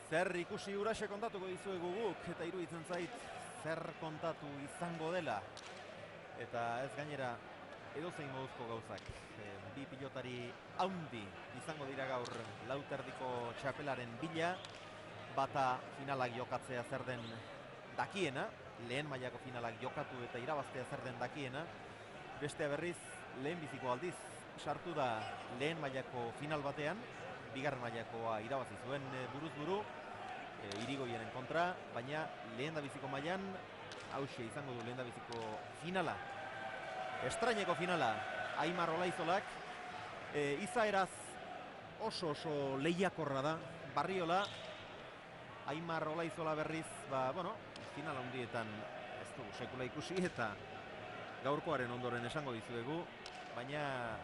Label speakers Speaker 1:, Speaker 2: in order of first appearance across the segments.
Speaker 1: Zer ikusi Uraxe kontatuko dizuegu guk, eta iruditzen zait zer kontatu izango dela. Eta ez gainera edozein moduzko gauzak. Bi pilotari haundi izango dira gaur lauterdiko txapelaren bila. Bata finalak jokatzea zer den dakiena, lehen mailako finalak jokatu eta irabaztea zer den dakiena. Bestea berriz, lehen biziko aldiz sartu da lehen mailako final batean, bigarren mailakoa irabazi zuen buruz buru, Irigoienen kontra, baina lehen da biziko mailan hauxe izango du lehen da biziko finala. Estraineko finala, Aimar Olaizolak, izaeraz oso lehiakorra da, Barriola, Aimar Olaizola berriz, final handietan ez du sekula ikusi eta gaurkoaren ondoren esango dizuegu, baina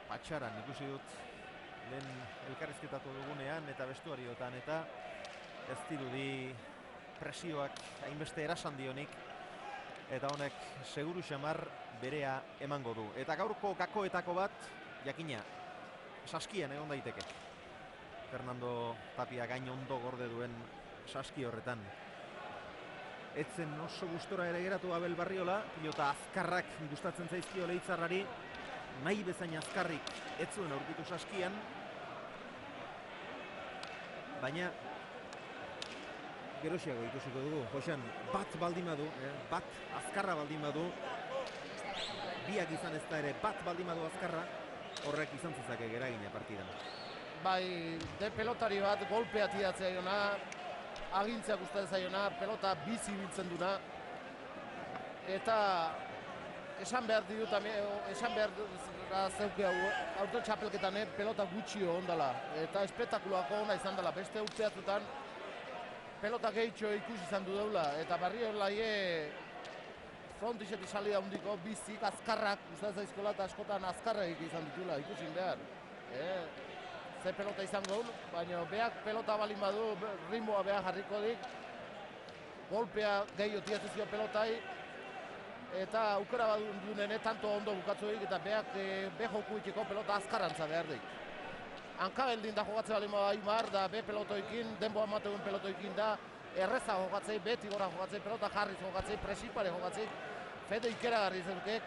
Speaker 1: patxaran ikusi dut lehen elkarrizketatu dugunean eta bestuariotan eta ez dirudi presioak hainbeste erasan dionik eta honek seguru xamar berea emango du. Eta gaurko gakoetako bat, jakina, saskian egon daiteke. Fernando Tapia gain ondo gorde duen saski horretan. Etzen oso gustora ere geratu Abel Barriola, pilota azkarrak gustatzen zaizkio Leitzarrari, nahi bezain azkarrik ez zuen aurkitu saskian, baina gerosiago ikusiko dugu. Josean, bat baldin badu, bat azkarra baldin badu, biak izan ez da ere bat baldin badu azkarra, horrek izan zezake geragina partidan.
Speaker 2: Bai, de pelotari bat golpea tiratzea jona, agintzea gustatzen zaiona, pelota bizi biltzen duna, eta esan behar ditut, esan behar zeuke auto txapelketan pelota gutxi ondala, eta espektakuloako ona izan dela, beste urteatutan pelota gehitxo ikusi izan du deula, eta Barriolaie frontisetik salida hundiko bizik azkarrak gustatzen zaizkola eta askotan azkarrak izan ditula, ikusin behar. Ze pelota izan gaun, baina beak pelota balin badu, ritmoa beha jarriko dik, golpea gehiago tiratzen zio pelotai, eta aukera badunen tanto ondo bukatzuik eta beak behoku itxeko pelota azkarrantza behar dik. Hankabeldin da jogatze balin badu Aimar, da be pelotoikin, denboa mategun pelotoikin da, erreza jogatzei, beti gora jogatzei, pelota jarriz jogatzei, presipare jogatzei, Fede ikeragarri zerukek,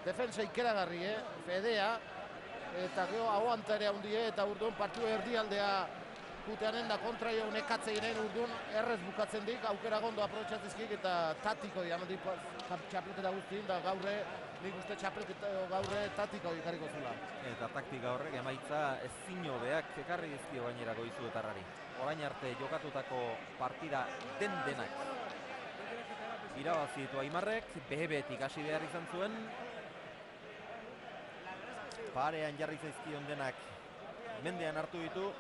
Speaker 2: defensa ikeragarri, Fedea, eta gero aguantare handie eta urduan partiu erdialdea kuteanen da kontra jo nekatzeinen urduan errez bukatzen dik, aukera gondo aprobetxatzizkik eta tatiko dian txapelketa guztien da gaurre, nik uste txapelketa gaurre tatiko ikarriko zula.
Speaker 1: Eta taktika horrek emaitza ez zinobeak ekarri dizkio gainerako izuetarrari. Orain arte jokatutako partida denak irabazi ditu Aimarrek, behebetik hasi behar izan zuen, parean jarri zaizkion denak mendean hartu ditu,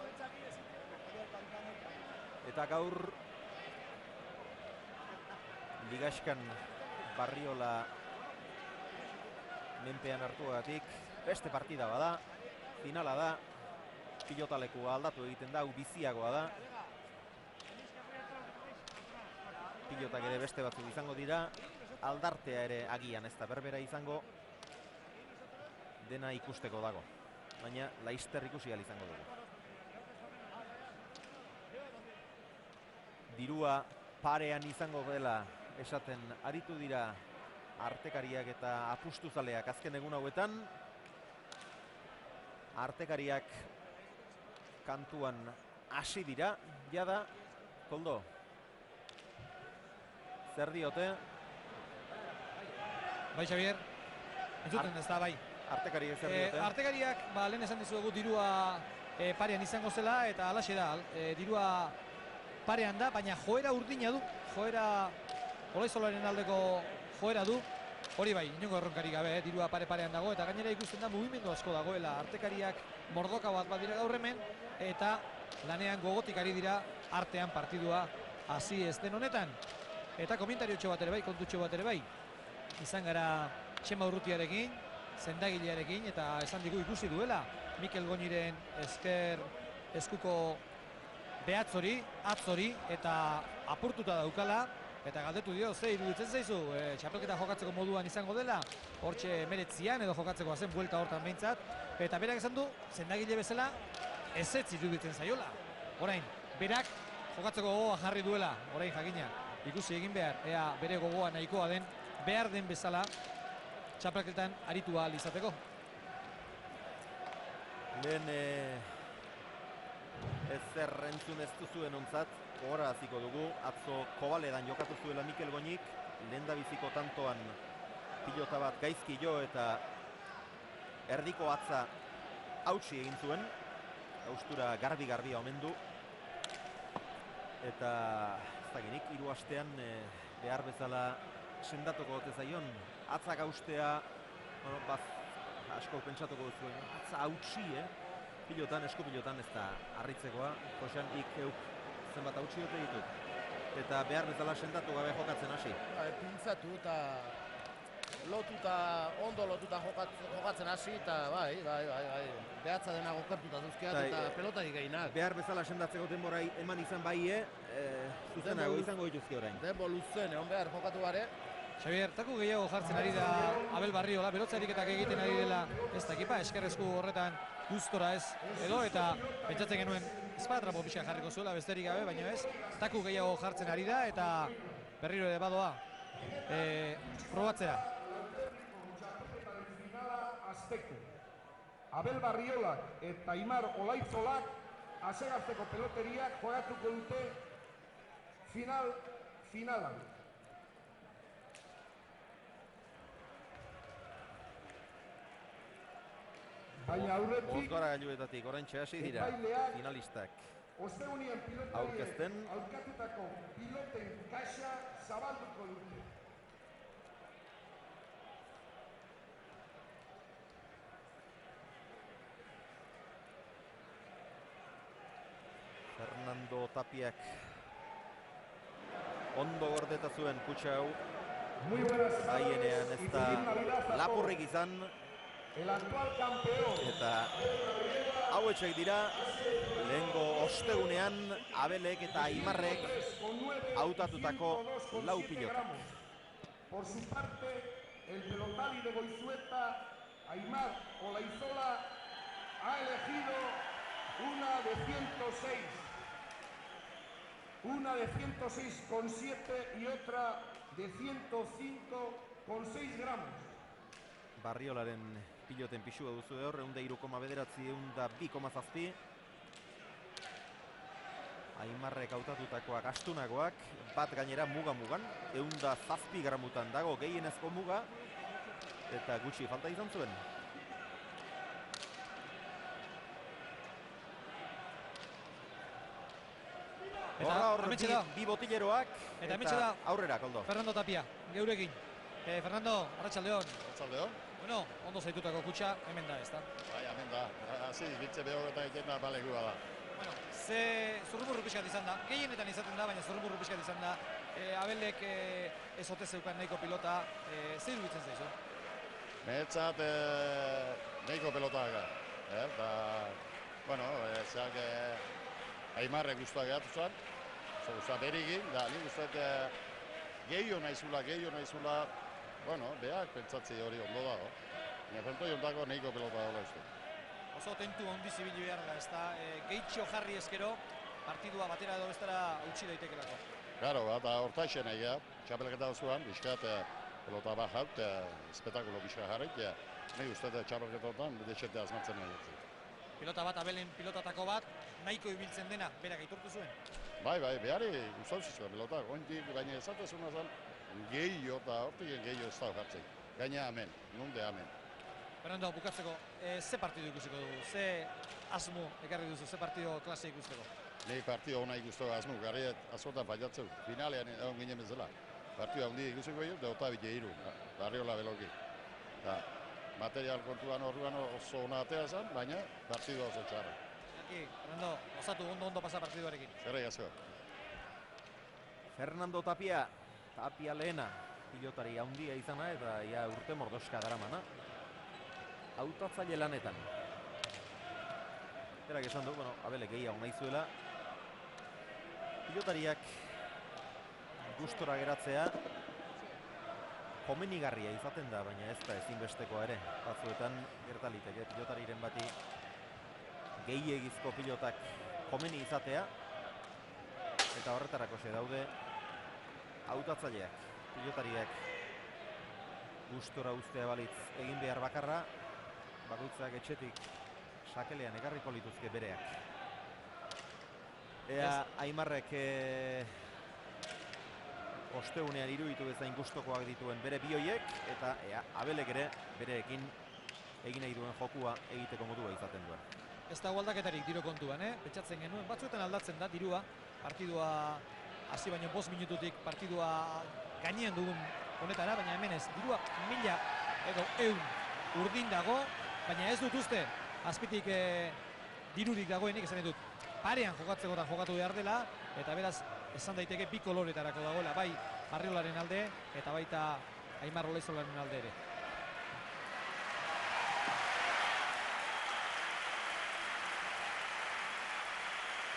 Speaker 1: eta gaur ligaskan Barriola menpean hartuagatik beste partida bada, finala da, pilotalekua aldatu egiten da, biziagoa da, pilotak ere beste batzuk izango dira, aldartea ere agian ez da berbera izango, dena ikusteko dago, baina laizter ikusi ahal izango dugu. Dirua parean izango dela esaten aritu dira artekariak eta apustuzaleak azken egun hauetan. Artekariak kantuan hasi dira, jada, Koldo, zer diote?
Speaker 3: Bai, Xavier, entzuten ez da, bai.
Speaker 1: Artekariak zer diote?
Speaker 3: Artekariak, lehen esan dizuegu dirua parean izango zela, eta alaxe da, dirua parean da, baina joera urdina du, joera Olaizolaren aldeko joera du, hori bai, inongo erronkari gabe, dirua parean dago, eta gainera ikusten da mugimendu asko dagoela, artekariak mordoka bat dira gaur hemen, eta lanean gogotik ari dira artean partidua hasi ez den honetan. Eta komentariotxo bat ere bai, kontutxo bat ere bai, izan gara Txema Urrutiarekin, sendagilearekin, eta esan digu ikusi duela Mikel Goñiren eskuko behatzori, atzori, eta apurtuta daukala, eta galdetu dio, ze iruditzen zaizu, txapelketa jokatzeko moduan izango dela, hortxe meretzian edo jokatzeko zen buelta hortan behintzat, eta berak esan du, sendagile bezala, ezetz iruditzen zaiola. Orain, berak jokatzeko gogoa jarri duela, orain jakina. Ikusi egin behar, ea bere gogoa nahikoa den, behar den bezala txapelketan aritu ahal izateko.
Speaker 1: Lehen ezer entzun ez duzuen ontzat, gogora hasiko dugu, atzo Kobaledan jokatu zuela Mikel Goñik, lehen da biziko tantoan pilota bat gaizki jo eta erdiko atza hautsi egin zuen, haustura garbi omen du, eta ez dakinik, 3 astean behar bezala sendatuko ote zaion, atzak haustea, asko pentsatuko duzuen, atza hautsi, pilotan, esku pilotan ez da harritzekoa, Josean euk zenbat hautsi dute ditut. Eta behar bezala sendatu gabe jokatzen hasi.
Speaker 2: Pintzatu eta ondo lotuta jokatzen hasi, eta bai. Behatza dena gokertuta zuzkiat eta pelotari gehinak.
Speaker 1: Behar bezala sendatzeko denbora eman izan bai, zuzenago izango dituzki orain.
Speaker 2: Denbo luzen, egon behar jokatu gare.
Speaker 3: Xabier, taku gehiago jartzen ari da Abel Barriola, belotza ariketak egiten ari dela ez da ekipa, eskerrezku horretan gustora ez edo, eta pentsatzen genuen espadatrapo pixka jarriko zuela besterik gabe, baina ez, taku gehiago jartzen ari da, eta berriro ere badoa probatzera.
Speaker 4: Abel Barriolak eta Aimar Olaitzolak asegartzeko peloteriak jokatuko dute finalan. Baina aurretik
Speaker 1: Bozgora gailuetatik, oraintxe hasi dira finalistak.
Speaker 4: Ostegunien
Speaker 1: aurkezten.
Speaker 4: pilotariek aurkatutako piloten kaxa zabalduko dute.
Speaker 1: Fernando Tapiak ondo gordeta zuen kutxa hau.
Speaker 4: Muy buenas
Speaker 1: Haienean
Speaker 4: tardes
Speaker 1: ez
Speaker 4: y
Speaker 1: da
Speaker 4: feliz Navidad a todos.
Speaker 1: lapurrik izan,
Speaker 4: El actual campeón
Speaker 1: eta hauetxek dira lehengo ostegunean Abelek eta Aimarrek hautatutako lau pilota.
Speaker 4: Por su parte, el pelotari de Goizueta, Aimar Olaizola, ha elegido una de 106. Una de 106,7 y otra de 105,6 gramos.
Speaker 1: Barriolaren piloten pixua duzu hor, 103,9, 102,7. Aimarrek hautatutakoak astunagoak, bat gainera muga-mugan, 107 gramutan dago gehienezko muga, eta gutxi falta izan zuen. Hor, bi botileroak, eta aurrera, Koldo.
Speaker 3: Fernando Tapia, geurekin. Fernando, arratsaldeon.
Speaker 5: Arratsaldeon.
Speaker 3: Bueno, ondo zaitutako kutxa, hemen da, ez da?
Speaker 5: Bai, hemen da. Hasi, bitze behor eta egiten da balekua da.
Speaker 3: Bueno, ze zurrumurru pixkat izan da, gehienetan izaten da, baina zurrumurru pixkat izan da. Abelek ez ote zeukan nahiko pilota, ze iruditzen zaizu?
Speaker 5: Mehetzat nahiko pelotaka. Eta, bueno, zeak Aimarrek guztua gehatu zuen. Guztua berigin, da nik guztuak gehiago nahizula, bueno, behak pentsatzi hori ondo dago. Baina fronto jontako nahiko pelota dago uste.
Speaker 3: Oso tentu ondi zibili behar da, ez da, gehitxo jarri eskero, partidua batera edo bestera utzi daitekelako.
Speaker 5: Claro, eta hortaixen egia, txapelketa zuan, bizkat pelota bat jaut, espetakulo bizka jarrik, nahi uste txapelketotan, detxete asmatzen nahi dut.
Speaker 3: Pilota bat, Abelen pilotatako bat, nahiko ibiltzen dena, berak aitortu zuen.
Speaker 5: Bai, behari gustatu zizuen pelota, gointik, baina esatezuna zen, gehiago eta hortik gehiago ez da jartzen. Gaina hemen, nunde hemen.
Speaker 3: Fernando, bukatzeko, ze partidu ikusiko dugu, ze asmo ekarri duzu, ze partido klase ikusteko?
Speaker 5: Nik partido hona ikusteko asmo, garriet azotan fallatzeu, finalean egon ginen bezala. Partido handi ikusiko dugu, eta Otabite hiru, Barriola beloki. Material kontuan orduan oso ona atea zen, baina partidu oso txarra.
Speaker 3: Fernando, osatu ondo pasa partiduarekin.
Speaker 5: Zerra asko.
Speaker 1: Fernando Tapia lehena pilotari handia izana eta ia urte mordoska daramana. Hautatzaile lanetan. Berak esan du, bueno, Abelek gehiago nahi zuela. Pilotariak gustora geratzea komenigarria izaten da, baina ez da ezinbestekoa ere. Batzuetan gertaliteke pilotariren bati gehiegizko pilotak komeni izatea, eta horretarako daude hautatzaileak, pilotariak gustora ustea balitz egin behar bakarra, bakoitzak etxetik sakelean ekarriko lituzke bereak. Ea Aimarrek ostegunean iruditu bezain gustokoak dituen bere bioiek, eta ea Abelek ere bereekin egin nahi duen jokua egiteko modua izaten duen.
Speaker 3: Ez dago aldaketarik diru kontuan, pentsatzen genuen, batzuetan aldatzen da dirua, partidua hasi baino 5 minututik partidua gainean dugun honetara, baina hemen ez, dirua 1000 edo 100 urdin dago, baina ez dut uste, azpitik dirurik dagoenik, esan dut, parean jokatzekotan jokatu behar dela, eta beraz, esan daiteke bi koloretarako dagoela, bai Arriolaren alde, eta baita Aimar Olaizolaren alde ere.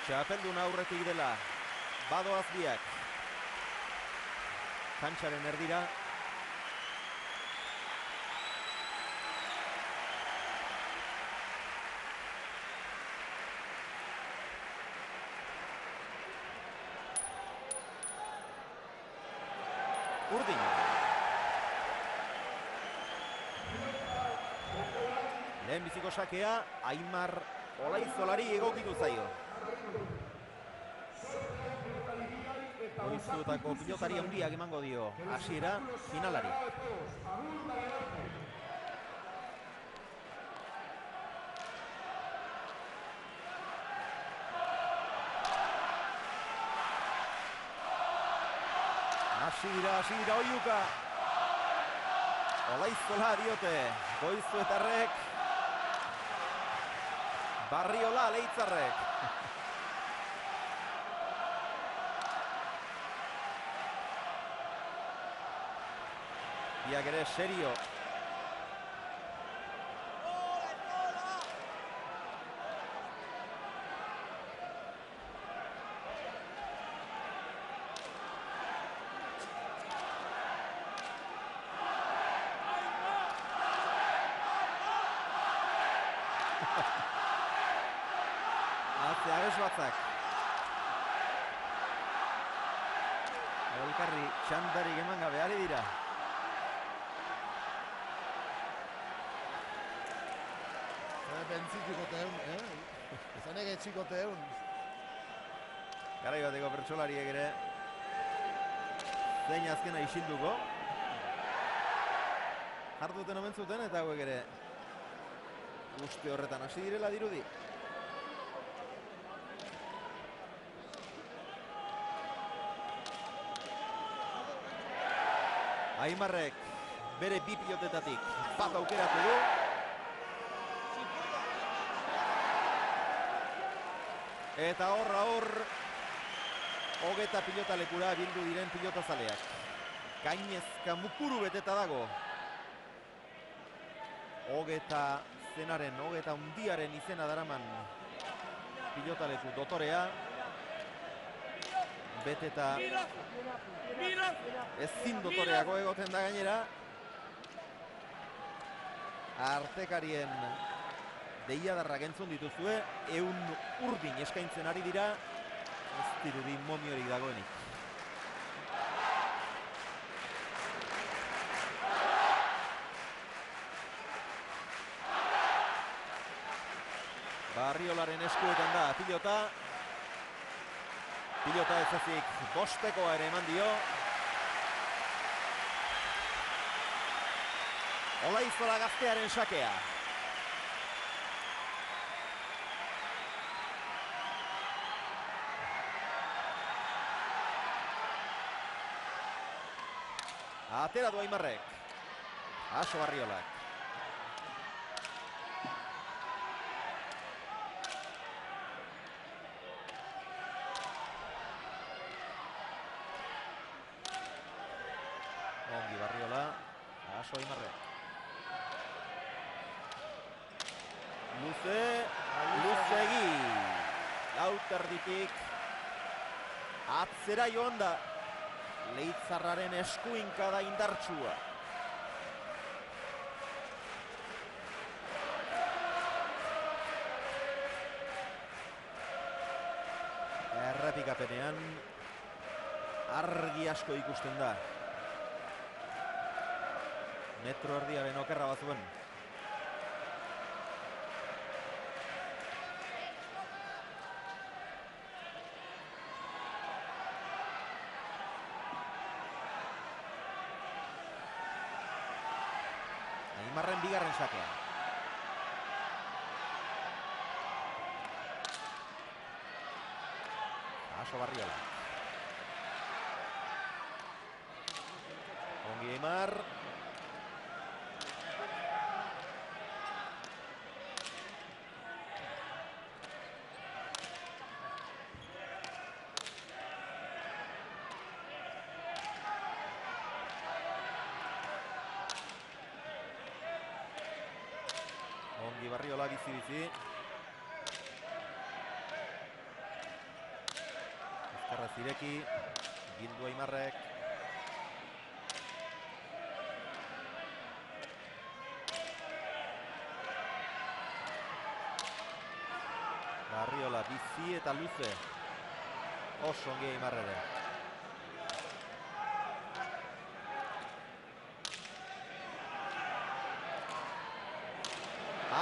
Speaker 1: Txapeldun aurretik dela, badoaz biak. Kantxaren erdira. Urdin. Lehen biziko sakea, Aimar Olaizolari egokitu zaio. Goiztuetako pilotari handiak emango dio hasiera finalari. Hasi dira oiuka. Olaizola diote Goiztuetarrek. Barriola Leitzarrek. Biak ere serio. Hace ares batzak. Elkarri txandarik eman gabe ari dira.
Speaker 2: Bentzitikoteun, zanek etxikoteun.
Speaker 1: Garai bateko pertsolariek ere zein azkena isilduko. Jarduten omen zuten eta hauek ere guzti horretan hasi direla dirudi. Aimarrek bere bi pilotetatik bat aukeratu du. Eta hor hogeta pilotalekura bildu diren pilotazaleak. Gainezka mukuru beteta dago. Hogeta hundiaren izena daraman pilotaleku dotorea. Beteta ezin dotoreago egoten da gainera. Artekarien deiadarrak entzun dituzue, 100 urdin eskaintzen ari dira, ez dirudi momiorik dagoenik. Barriolaren eskuetan da pilota. Pilota ez ezik bostekoa ere eman dio. Olaizola gaztearen sakea. Atera du Aimarrek. Aso Barriolak. Ongi Barriola. Aso Aimarrek. Luzegi. Lauterditik. Atzera joan da. Leitzarraren eskuinka da indartsua. sailkapenean argi asko ikusten da. Metro erdiaren okerra bazuen. Aimarren bigarren sakea. Aso Barriola. Ongi Aimar. Ongi Barriola bizi-bizi. Ezkerra zireki, bildu Aimarrek. Barriola bizi eta luze. Oso ongi Aimar ere.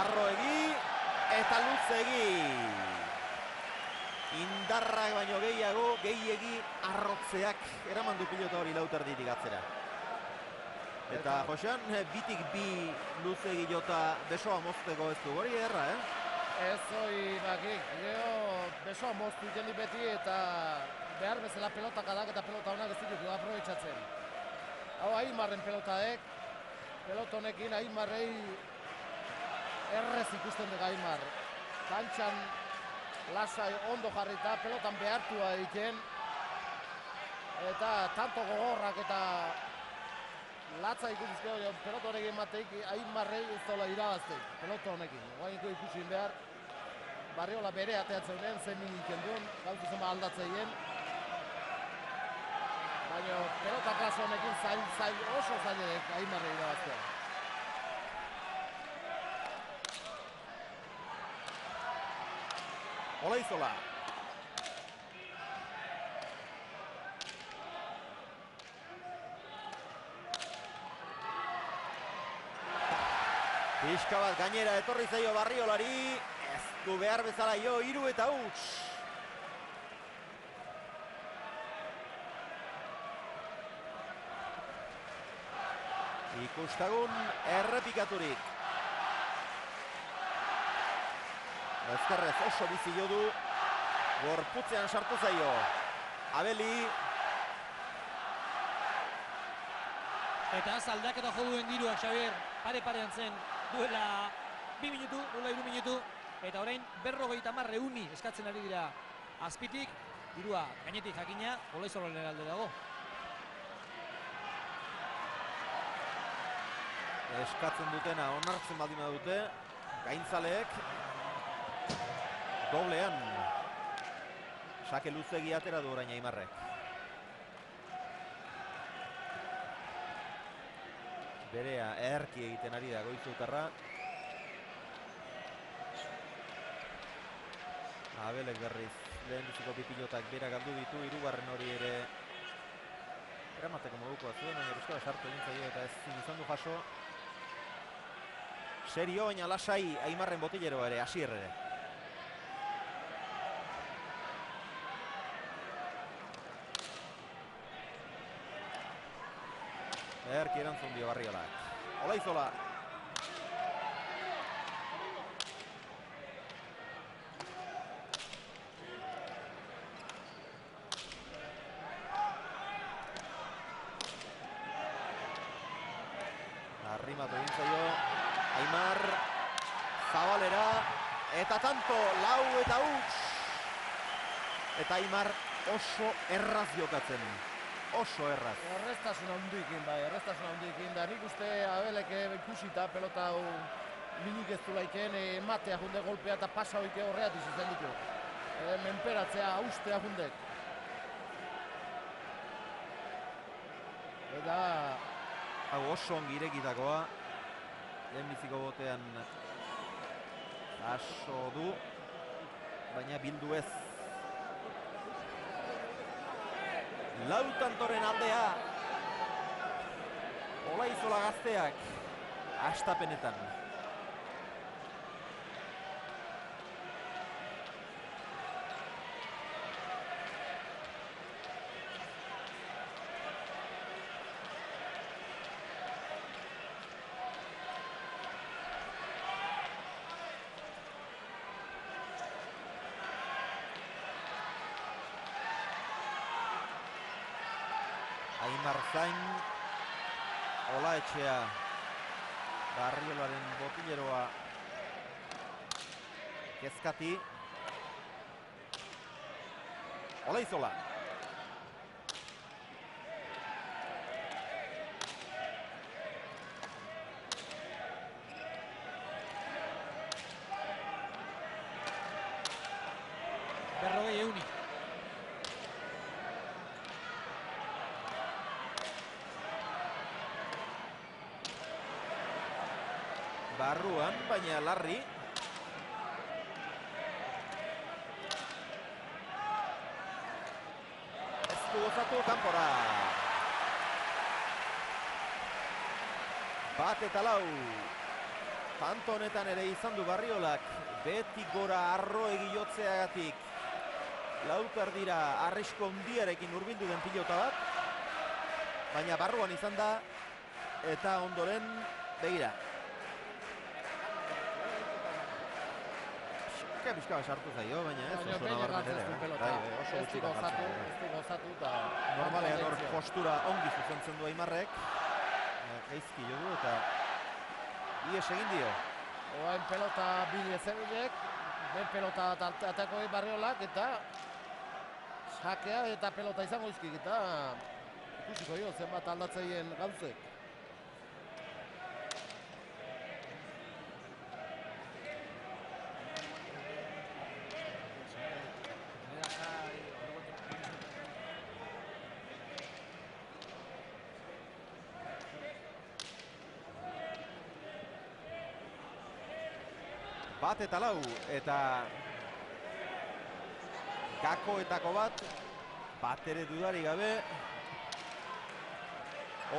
Speaker 1: Arroegi eta luzegi. Indarrak baino gehiegi arrotzeak eraman du pilota hori lauterditik atzera. Eta Josean, bitik bi luzegi jota besoa mozteko ez du hori erra,
Speaker 2: Ez hoi bakik, gero besoa moztu iten beti eta behar bezala pelotak adak eta pelota honak ez ditu aprobetxatzen. Hau Aimarren pelotaek, pelota honekin Aimarrei errez ikusten dugu Aimar. Kantxan lasai ondo jarrita, pelotan behartua egiten. Eta tanto gogorrak eta latza ikusizkeo pelota honekin mateik Aimarrei ez dola irabazteik, pelota honekin. Guainiko ikusin behar, Barriola bere ateatzen den, zen miniten duen, gauzu zema aldatzeien. Baina pelota klase honekin oso zailek Aimarrei irabaztea.
Speaker 1: Olaizola. Pixka bat gainera etorri zaio Barriolari. Ez du behar bezala jo, 3 eta huts. Ikustagun errepikaturik. Ezkerrez oso bizi jo du. Gorputzean sartu zaio. Abeli.
Speaker 3: Eta aldaketa jo duen diruak, Xabier, pare-parean zen duela 2 minutu, 0,3 minutu. Eta orain 50 uni eskatzen ari dira azpitik. Dirua gainetik jakina, Olaizolaren alde dago.
Speaker 1: Eskatzen dutena onartzen baldin dute. Gaintzaleek. Doblean. Sake luzegi atera du orain Aimarrek. Berea erki egiten ari da Goizutarra. Abelek berriz lehen biziko pipilotak bera galdu ditu, 3. hori ere eramateko modukoa zuen, baina Euskara sartu egin zaio eta ezin izan du jaso. Serio, baina lasai Aimarren botillero ere, Asier ere. Erki erantzun dio Barriolak. Olaizola. Arrimatu egin zaio. Aimar. Zabalera. Eta tanto, 4 eta huts. Eta Aimar oso erraz jokatzen. Oso erraz.
Speaker 2: Erreztasuna hundikin, bai, erreztasuna hundikin. Da nik uste Abelek ikusita pelota hau minik ez du laiken ematea junde golpea eta pasa hoike horreat izuzen ditu. Menperatzea, austea jundek. Eta
Speaker 1: Hau oso ongi irekitakoa. Lehenbiziko botean jaso du. Baina bildu ez. Lautantoren aldea. Olaizola gazteak hastapenetan. Aimar zain, Olaetxea, Barriolaren botileroa kezkati. Olaizola.
Speaker 3: Berrogei euni.
Speaker 1: Barruan, baina larri. Ez du gozatu kanpora. Bat eta lau. Tanto honetan ere izan du Barriolak. Beti gora arro egilotzeagatik. Lautar dira arrisko handiarekin hurbildu den pilota bat. Baina barruan izan da. Eta ondoren begira. Pixka sartu zaio, baina ez oso nabarmen ere. Oso gutxi da jartzen.
Speaker 2: Ez du gozatu eta...
Speaker 1: Normalean hor postura ongi zuzentzen du Aimarrek. Gaizki jo du eta ies egin dio.
Speaker 2: Oain pelota bide zebilek, ben pelota atako Barriolak eta sakea eta pelota izango izkik eta ikusiko jo zenbat aldatzeien gauzek.
Speaker 1: Bat eta lau, eta gakoetako bat ere dudari gabe,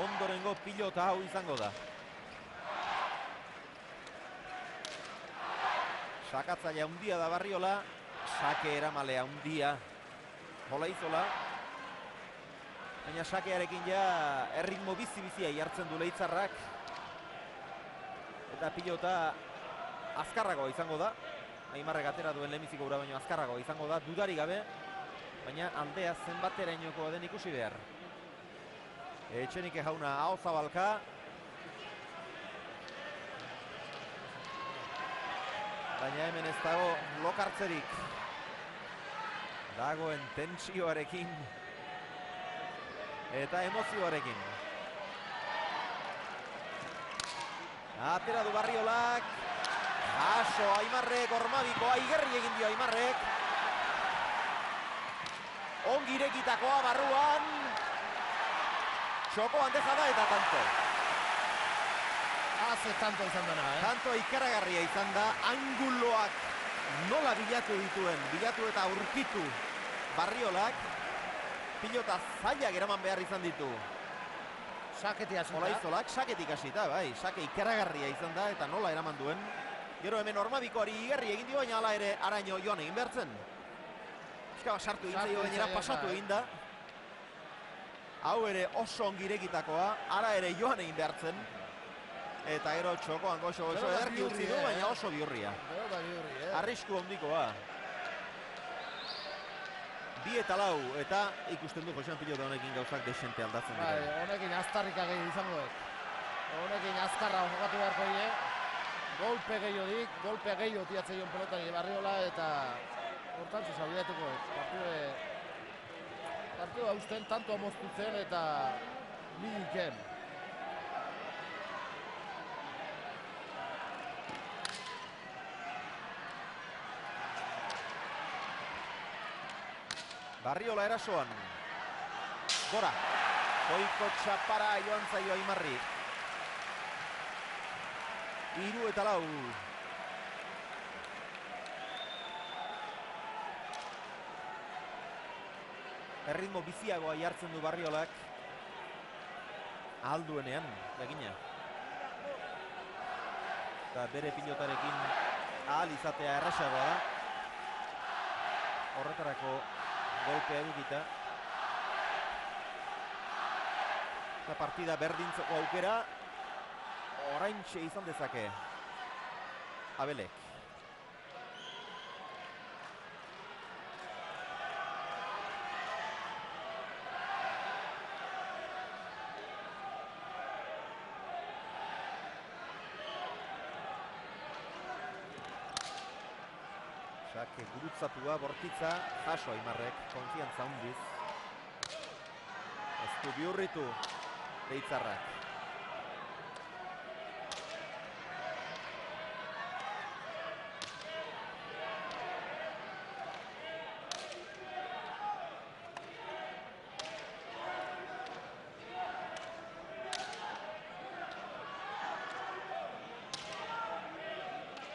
Speaker 1: ondorengo pilota hau izango da. Sakatzaile handia da Barriola, sake eramale handia Olaizola, baina sakearekin ja erritmo bizi-bizia jartzen du Leitzarrak, eta pilota azkarragoa izango da. Aimarrek atera duen lehenbiziko ura baino azkarragoa izango da, dudari gabe, baina aldea zenbaterainoko den ikusi behar. Etxenike jauna hau zabalka. Baina hemen ez dago lokartzerik. Dagoen tentsioarekin eta emozioarekin. Atera du Barriolak. Aso Aimarrek, Ormabikoa, igerri egin dio Aimarrek. Ongi irekitakoa barruan. Txokoan deja da eta tanto.
Speaker 2: Haze tanto izan dena,
Speaker 1: Tanto ikaragarria izan da, anguloak nola bilatu eta aurkitu Barriolak. Pilota zailak eraman behar izan ditu.
Speaker 2: Saketi hasita.
Speaker 1: Olaizolak saketik hasita, bai, sake ikaragarria izan da eta nola eraman duen. Gero hemen Ormabikoari igerri egin dio, baina hala ere Araño joan egin behartzen. Piska sartu egin zaio gainera pasatu egin da. Hau ere oso ongi irekitakoa, ara ere joan egin behartzen. Eta gero txokoan goxo ederki utzi du, baina oso bihurria. Arrisku handikoa. 2 eta 4, eta ikusten du Josean pilota honekin gauzak desente aldatzen dira.
Speaker 2: Bai, honekin aztarrika gehi izango dut. Honekin azkarra jokatu beharko die. Golpe gehiodik, golpe gehiot iatzeion pelotari Barriola eta hortantzu zabidetuko ez. Partidua usten tanto amoztu zen eta miliken.
Speaker 1: Barriola erasoan. Gora. Goiko txapara joan zaio Aimarri. 3 eta 4. erritmo biziagoa jartzen du Barriolak. Alduenean, jakina. Eta bere pilotarekin ahal izatea errasagoa da. Horretarako golpea edukita. Eta partida berdintzeko aukera oraintxe izan dezake Abelek. Sake gurutzatua, bortitza, jaso Aimarrek, konfiantza hundiz. Ez du bihurritu Deitzarrak.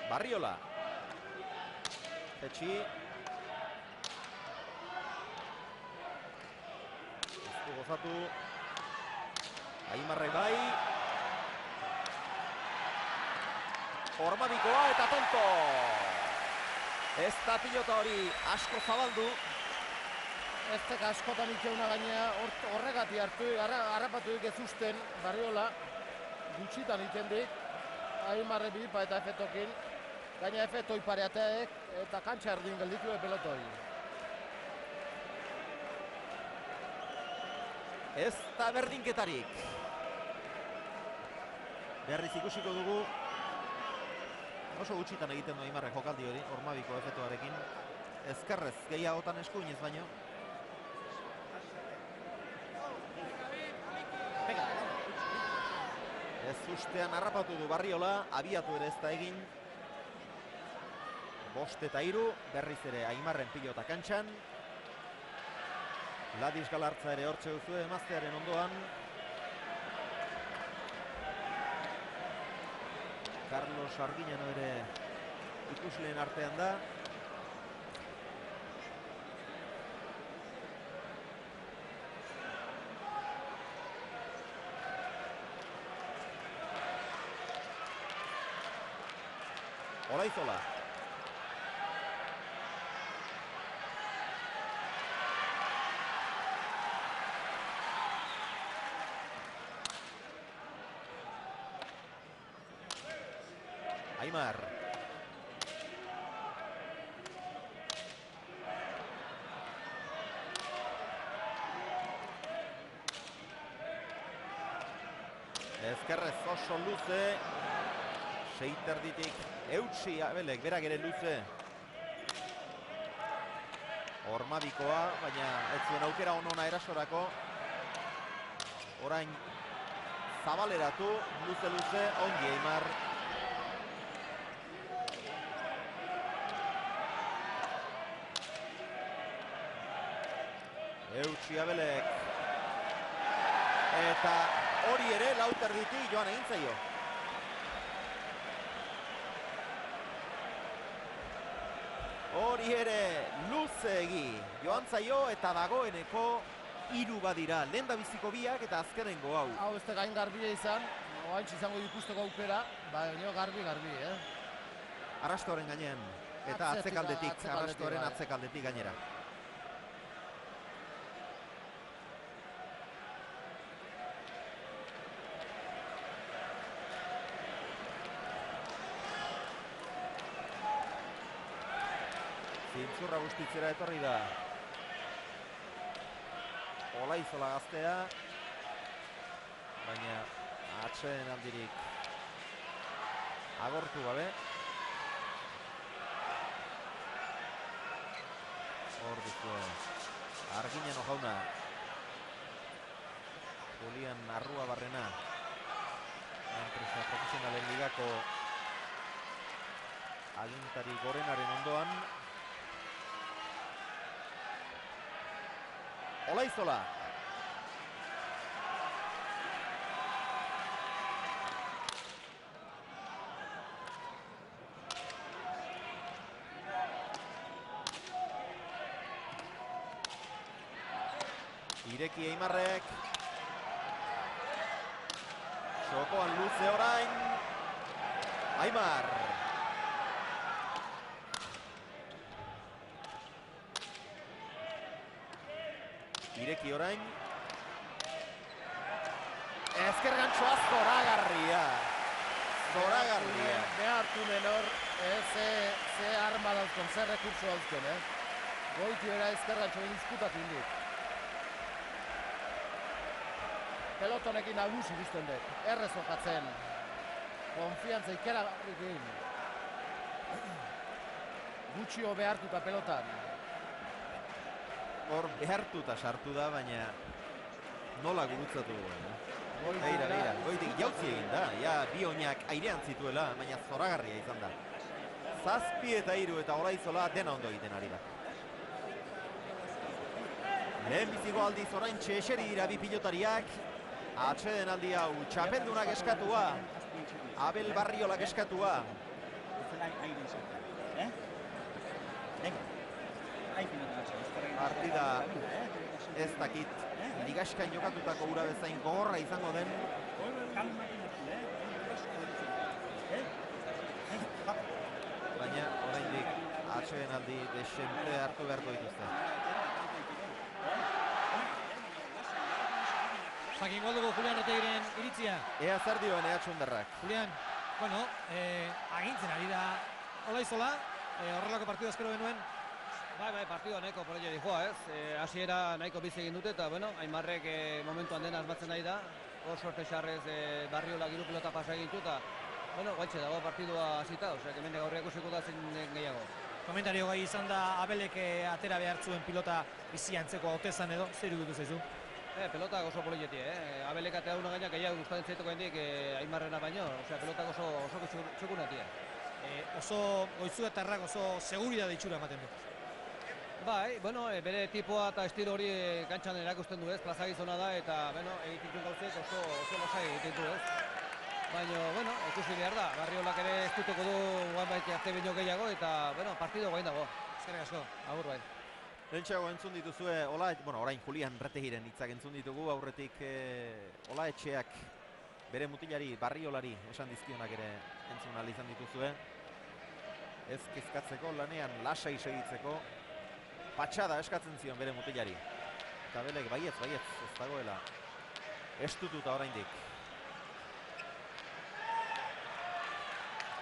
Speaker 1: Barriola. Etxi. Ez du gozatu. Aimarrek bai. Ormabikoa eta tonto. Ez da pilota hori asko zabaldu.
Speaker 2: Ez tek askotan ikeuna gainea horregati harrapatuik ez usten Barriola. Gutxitan itendik. Aimarre bipa eta efetokin. Gaina efetoi pareateek eta kantxa erdin gelditu pelotoi.
Speaker 1: Ez da berdinketarik. Berriz ikusiko dugu. Oso gutxitan egiten du Aimarrek jokaldi hori, Ormabiko efetoarekin. Ezkerrez gehiagotan eskuinez baino. Ez ustean harrapatu du Barriola, abiatu ere ez da egin. 5-3, berriz ere Aimarren pilota kantxan. Ladis Galartza ere hortxe duzue emaztearen ondoan. Carlos Arguiñano ere ikusleen artean da. Olaizola. Aimar. Ezkerrez oso luze. Seiterditik eutsi Abelek, berak ere luze. Ormabikoa, baina ez zuen aukera onona erasorako. Orain zabaleratu, luze, ongi Aimar. Eutsi Abelek. Eta hori ere lauterditik joan egin zaio. Hori ere luzegi joan zaio eta dagoeneko 3 badira. Lehen da biziko biak eta azkenengo hau.
Speaker 2: Hau ez da gain garbia izan, oaintz izango ikusteko aukera, baina garbi,
Speaker 1: Arrastoaren gainean eta atzekaldetik, Arrastoaren atzekaldetik gainera. Zintzurra bustitzera etorri da. Olaizola gaztea. Baina atseen aldirik agortu gabe. Hor duzue Arguiñano jauna. Julian Arruabarrena. Enpresa profesionalen ligako agintari gorenaren ondoan. Olaizola. Ireki Aimarrek. Txokoan luze orain. Aimar. Ireki orain. Ezker gantxoa zoragarria. Zoragarria.
Speaker 2: Behartu menor, ze arma dauzkon, ze rekurso dauzkon, Goiti bera ezker gantxo egin izkutatu indit. Pelotonekin nagusi bizten dut, errez okatzen. Konfiantza ikeragarrikin. Gutxio behartuta pelotan.
Speaker 1: Hor behartuta sartu da, baina nola gurutzatu duen.
Speaker 2: Goiti
Speaker 1: Beira, goitik jautzi egin da, ja bi oinak airean zituela, baina zoragarria izan da. 7 eta 3 eta Olaizola dena ondo egiten ari da. Lehen biziko aldiz orain eseri dira bi pilotariak. Atxeden aldi hau, txapeldunak eskatua. Abel Barriolak eskatua. Partida ez dakit ligaskan jokatutako ura bezain gogorra izango den. Baina oraindik atxeden aldi desente hartu beharko dituzte.
Speaker 3: Jakingo dugu Julian Retegiren iritzia.
Speaker 1: Ea zer dioen Ehatxundarrak.
Speaker 3: Julian, bueno, agintzen ari da Olaizola, horrelako partidu espero genuen.
Speaker 6: Bai, partidua nahiko polio dijoa, ez? Hasiera nahiko bizi egin dute eta, bueno, Aimarrek momentuan dena asmatzen nahi da. Hor sorte xarrez Barriola giru pilota pasa egin du eta, bueno, guaitxe dago partidua hasita, osea, hemen gaurriak ikusiko da zein den gehiago.
Speaker 3: Komentario gai izan da Abelek atera behar zuen pilota bizi antzeko hautezan edo, zer iruditu zaizu?
Speaker 6: Pelotak oso polietie, Abelek atea una gaina gehiago gustatzen zaituko hendik Aimarrena baino, osea, pelotak oso txukunetie.
Speaker 3: Oso goizuetarrak oso seguridade itxura ematen du.
Speaker 6: Bai, bueno, bere tipoa eta estilo hori gantxan erakusten du, ez? Plazagizona da eta, bueno, egiten gauzek oso lasai egiten du, ez? Baina, bueno, ikusi behar da, Barriolak ere ez dutuko du guain baita arte baino gehiago eta, bueno, partido guain dago.
Speaker 3: Eskerrik asko.
Speaker 6: Agur bai.
Speaker 1: Lentsago entzun dituzue, orain Julian Retegiren hitzak entzun ditugu, aurretik Olaetxeak bere mutilari, Barriolari esan dizkionak ere entzun ahal izan dituzue. Ez kezkatzeko, lanean lasai segitzeko, patxada eskatzen zion bere mutilari. Eta Belek, baietz, ez dagoela estututa oraindik.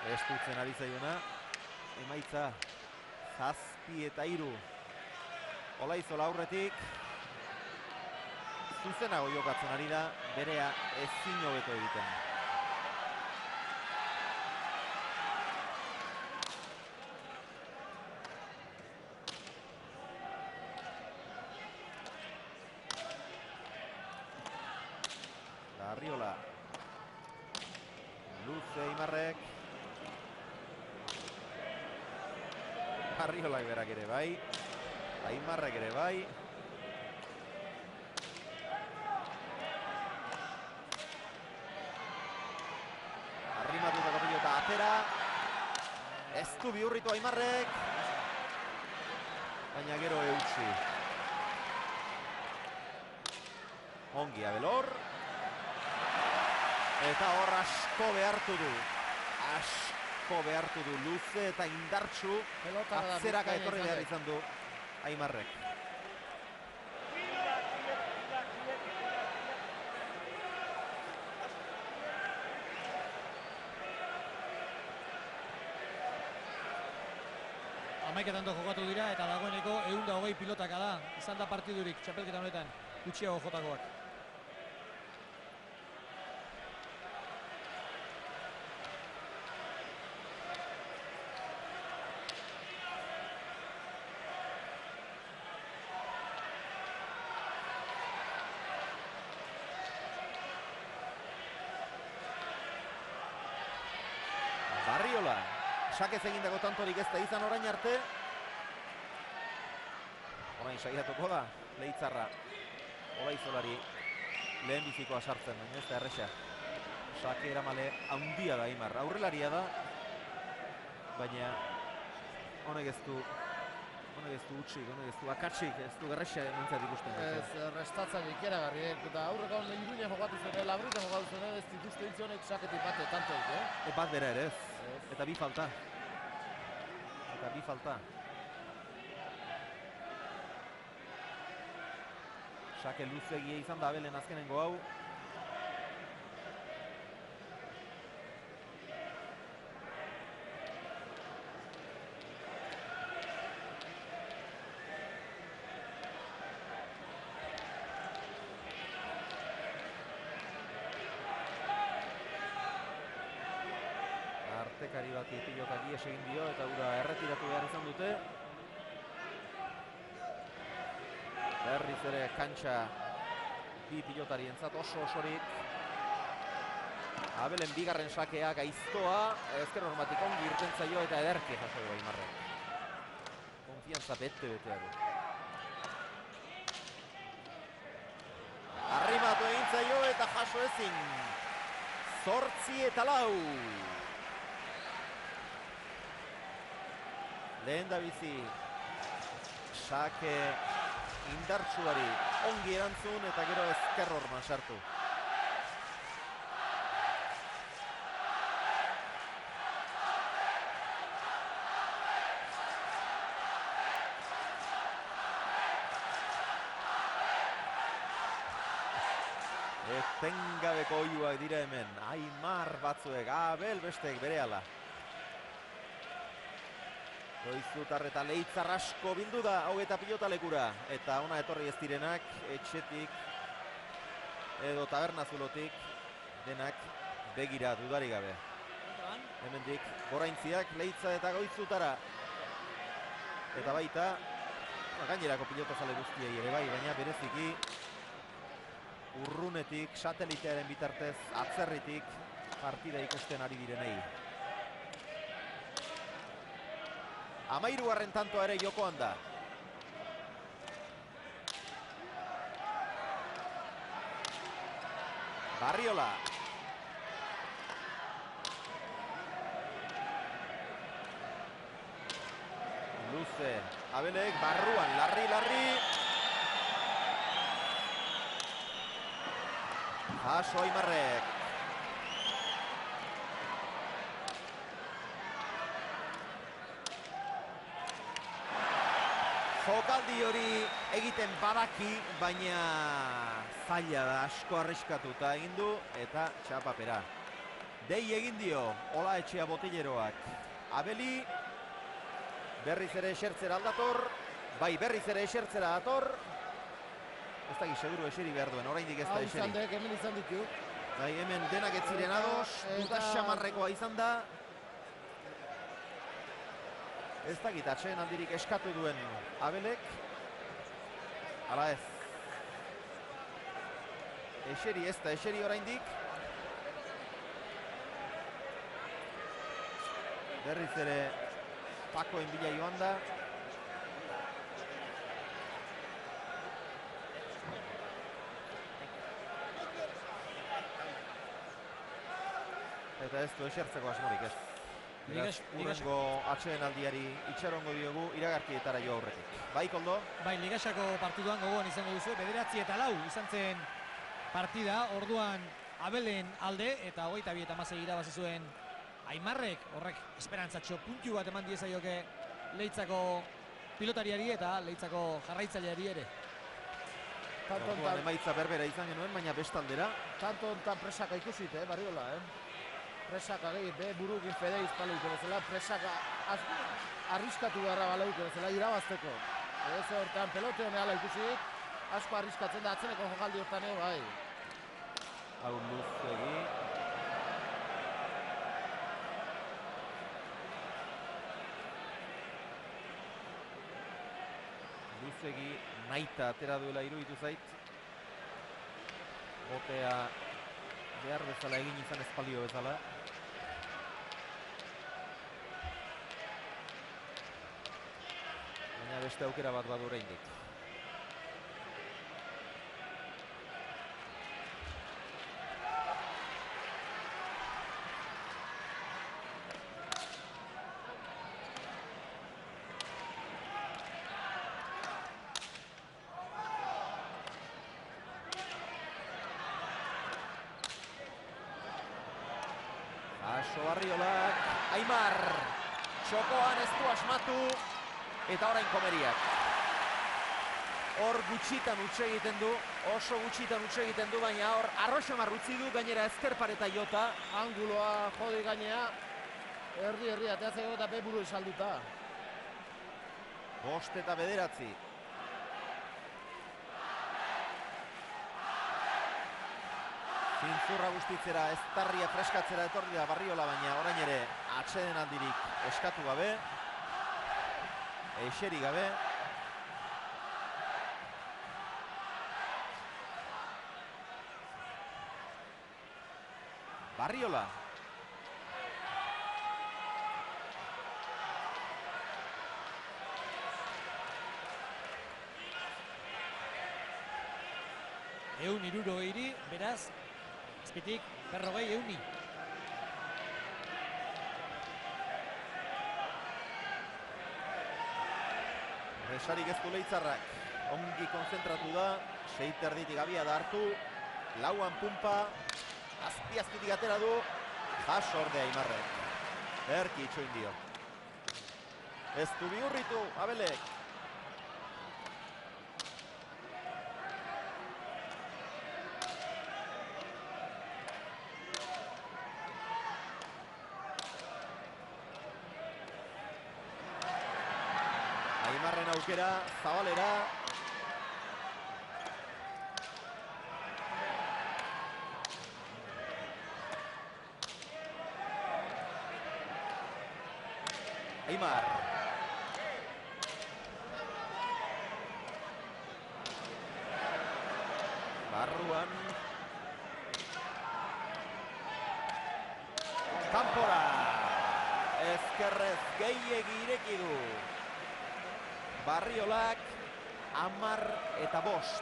Speaker 1: Estutzen ari zaiona, emaitza 7 eta 3. Olaizola aurretik, zuzenago jokatzen ari da, berea ezin hobeto egiten. Barriola. Luze Aimarrek. Barriolak berak ere bai. Aimarrek ere bai. Arrimatutako pilota atera. Ez du bihurritu Aimarrek. Baina gero eutxi. Ongi Abelor. Eta hor asko behartu du. Luze eta indartsu. Atzeraka etorri behar izan du Aimarrek.
Speaker 3: Hamaiketan jokatu dira eta dagoeneko 120 pilotaka da. Izan da partidurik txapelketa honetan gutxiago jotakoak.
Speaker 1: Barriola, sakez egindako tantorik ez da izan orain arte. Orain saiatuko da, Leitzarra Olaizolari lehen bizikoa sartzen, baina ez da erresa. Sake eramale handia da Aimar, aurrelaria da, baina honek ez du Honek ez du utxik, honek ez du akatsik, ez du gerrexa nintzat ikusten.
Speaker 2: Ez, restatzak ikeragarriek, eta aurreko Iruña jokatu zuen, Labrita jokatu zuen, ez dituzte ditzionek saketik bate, tantoik,
Speaker 1: Bat bera ere ez, eta bi falta. Sake luzegia izan da Abelen azkenengo hau. Artekari bati pilotak ies egin dio eta ura erretiratu behar izan dute. Berriz ere kantxa bi pilotarientzat osorik. Abelen bigarren sakea gaiztoa, ezker hormatik ongi irten zaio eta ederki jaso du Aimarrek. Konfiantza bete-betea du. Arrimatu egin zaio eta jaso ezin. 8-4. Lehen da bizi sake indartsuari ongi erantzun eta gero ezker horman sartu. Etengabeko oiuak dira hemen, Aimar batzuek, Abel besteek berehala. Goizutar eta Leitzar asko bildu da hogeta pilota lekura. Eta ona etorri ez direnak, etxetik edo tabernazulotik denak begira dudarik gabe. Hemendik goraintziak Leitza eta Goizutara. Eta baita, gainerako pilotazale guztiei ere bai, baina bereziki urrunetik, satelitearen bitartez, atzerritik partida ikusten ari direnei. 13. tantoa ere jokoan da. Barriola. Luze. Abelek barruan. Larri. Jaso Aimarrek. Jokaldi hori egiten badaki, baina zaila da, asko arriskatuta egin du eta txapapera. Dei egin dio Ola Etxea Botilleroak. Abeli berriz ere esertzera aldator, bai berriz ere esertzera dator. Ez da seguru eseri behar duen, oraindik ez da eseri.
Speaker 2: Hau izan dek, hemen izan ditu.
Speaker 1: Bai, hemen denak ez ziren ados, duta xamarrekoa izan da. Ez dakit atxeen aldirik eskatu duen Abelek. Hala ez. Eseri ez da, eseri oraindik. Berriz ere Pakoen bila joan da. Eta ez du esertzeko asmorik ez. Urrengo atxeen aldiari itxarongo diogu iragarkietara jo aurretik. Bai, Koldo?
Speaker 3: Bai, Ligasako partiduan gogoan izango duzu, 9-4 izan zen partida, orduan Abelen alde eta 22-16 irabazi zuen Aimarrek, horrek esperantzatxo puntu bat eman diezaioke Leitzako pilotariari eta Leitzako jarraitzaileari ere.
Speaker 1: Orduan emaitza berbera izan genuen, baina bestaldera.
Speaker 2: Tanto ontan presaka ikusit, Barriola, Presaka gehi, burukin fedeiz paleuko bezala, presaka arriskatu beharra baleuko bezala, irabazteko. Ez hortan pelote hone ala ikusik, asko arriskatzen da atzeneko jokaldi hortan bai.
Speaker 1: Hau luzegi. Luzegi naita atera duela iruditu zait. Botea behar bezala egin izan espalio bezala. Baina beste aukera bat badu oraindik. Barriolak, Aimar, txokoan ez du asmatu, eta orain Komeriak. Hor gutxitan utxe egiten du, oso gutxitan utxe egiten du, baina hor arroxamar utzi du, gainera ezker pareta jota.
Speaker 2: Anguloa jodi gainea, erdi ateatzeko eta beburu esalduta.
Speaker 1: 5 eta 9. Zintzurra guztitzera, eztarria freskatzera etorri da Barriola, baina orain ere atseden aldirik eskatu gabe, eseri gabe. Barriola.
Speaker 3: Ehun hirurogeiri, beraz, azpitik, 40 ehuni.
Speaker 1: Resarik ez du Leitzarrak, ongi konzentratu da, 6 erditik abia da hartu, lauan pumpa, azpitik atera du, jaso ordea Aimarrek. Erki itxoin dio. Ez du bihurritu, Abelek. Aimarren aukera, Zabalera. Aimar. Barruan. Kanpora. Ezkerrez gehiegi ireki du. Barriolak 10 eta 5.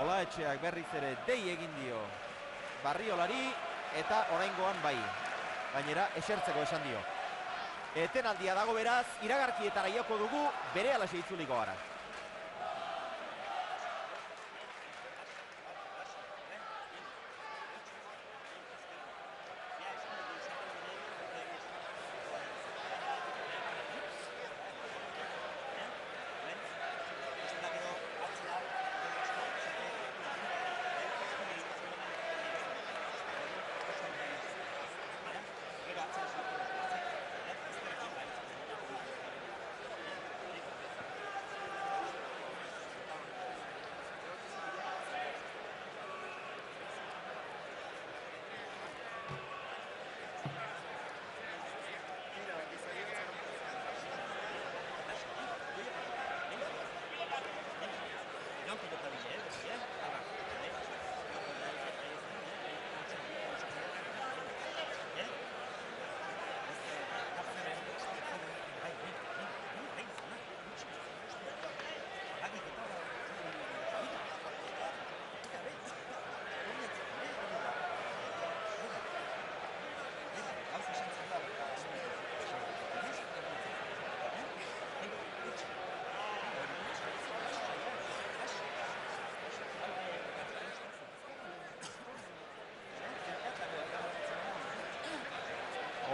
Speaker 1: Olaetxeak berriz ere dei egin dio Barriolari eta oraingoan bai. Gainera esertzeko esan dio. Etenaldia dago beraz, iragarkietara joko dugu, berehala itzuliko gara.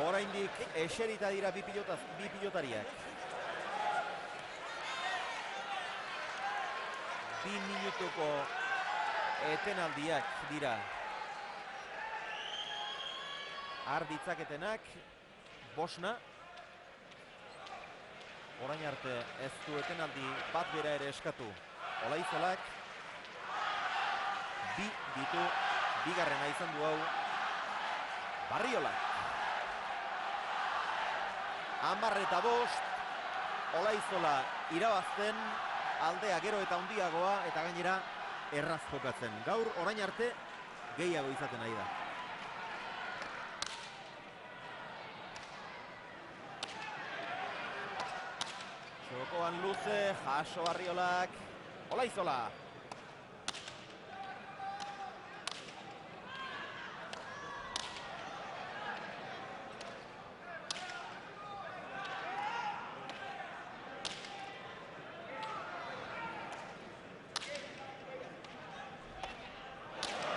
Speaker 1: Oraindik eserita dira bi pilotariak. 2 minutuko etenaldiak dira. Har ditzaketenak, Bosna. Orain arte ez du etenaldi bat bera ere eskatu. Olaizolak 2 ditu, bigarrena izan du hau. Barriola. 10 eta 5, Olaizola irabazten, aldea gero eta handiagoa eta gainera erraz jokatzen. Gaur orain arte gehiago izaten ari da. Jokoan luze, jaso Barriolak, Olaizola.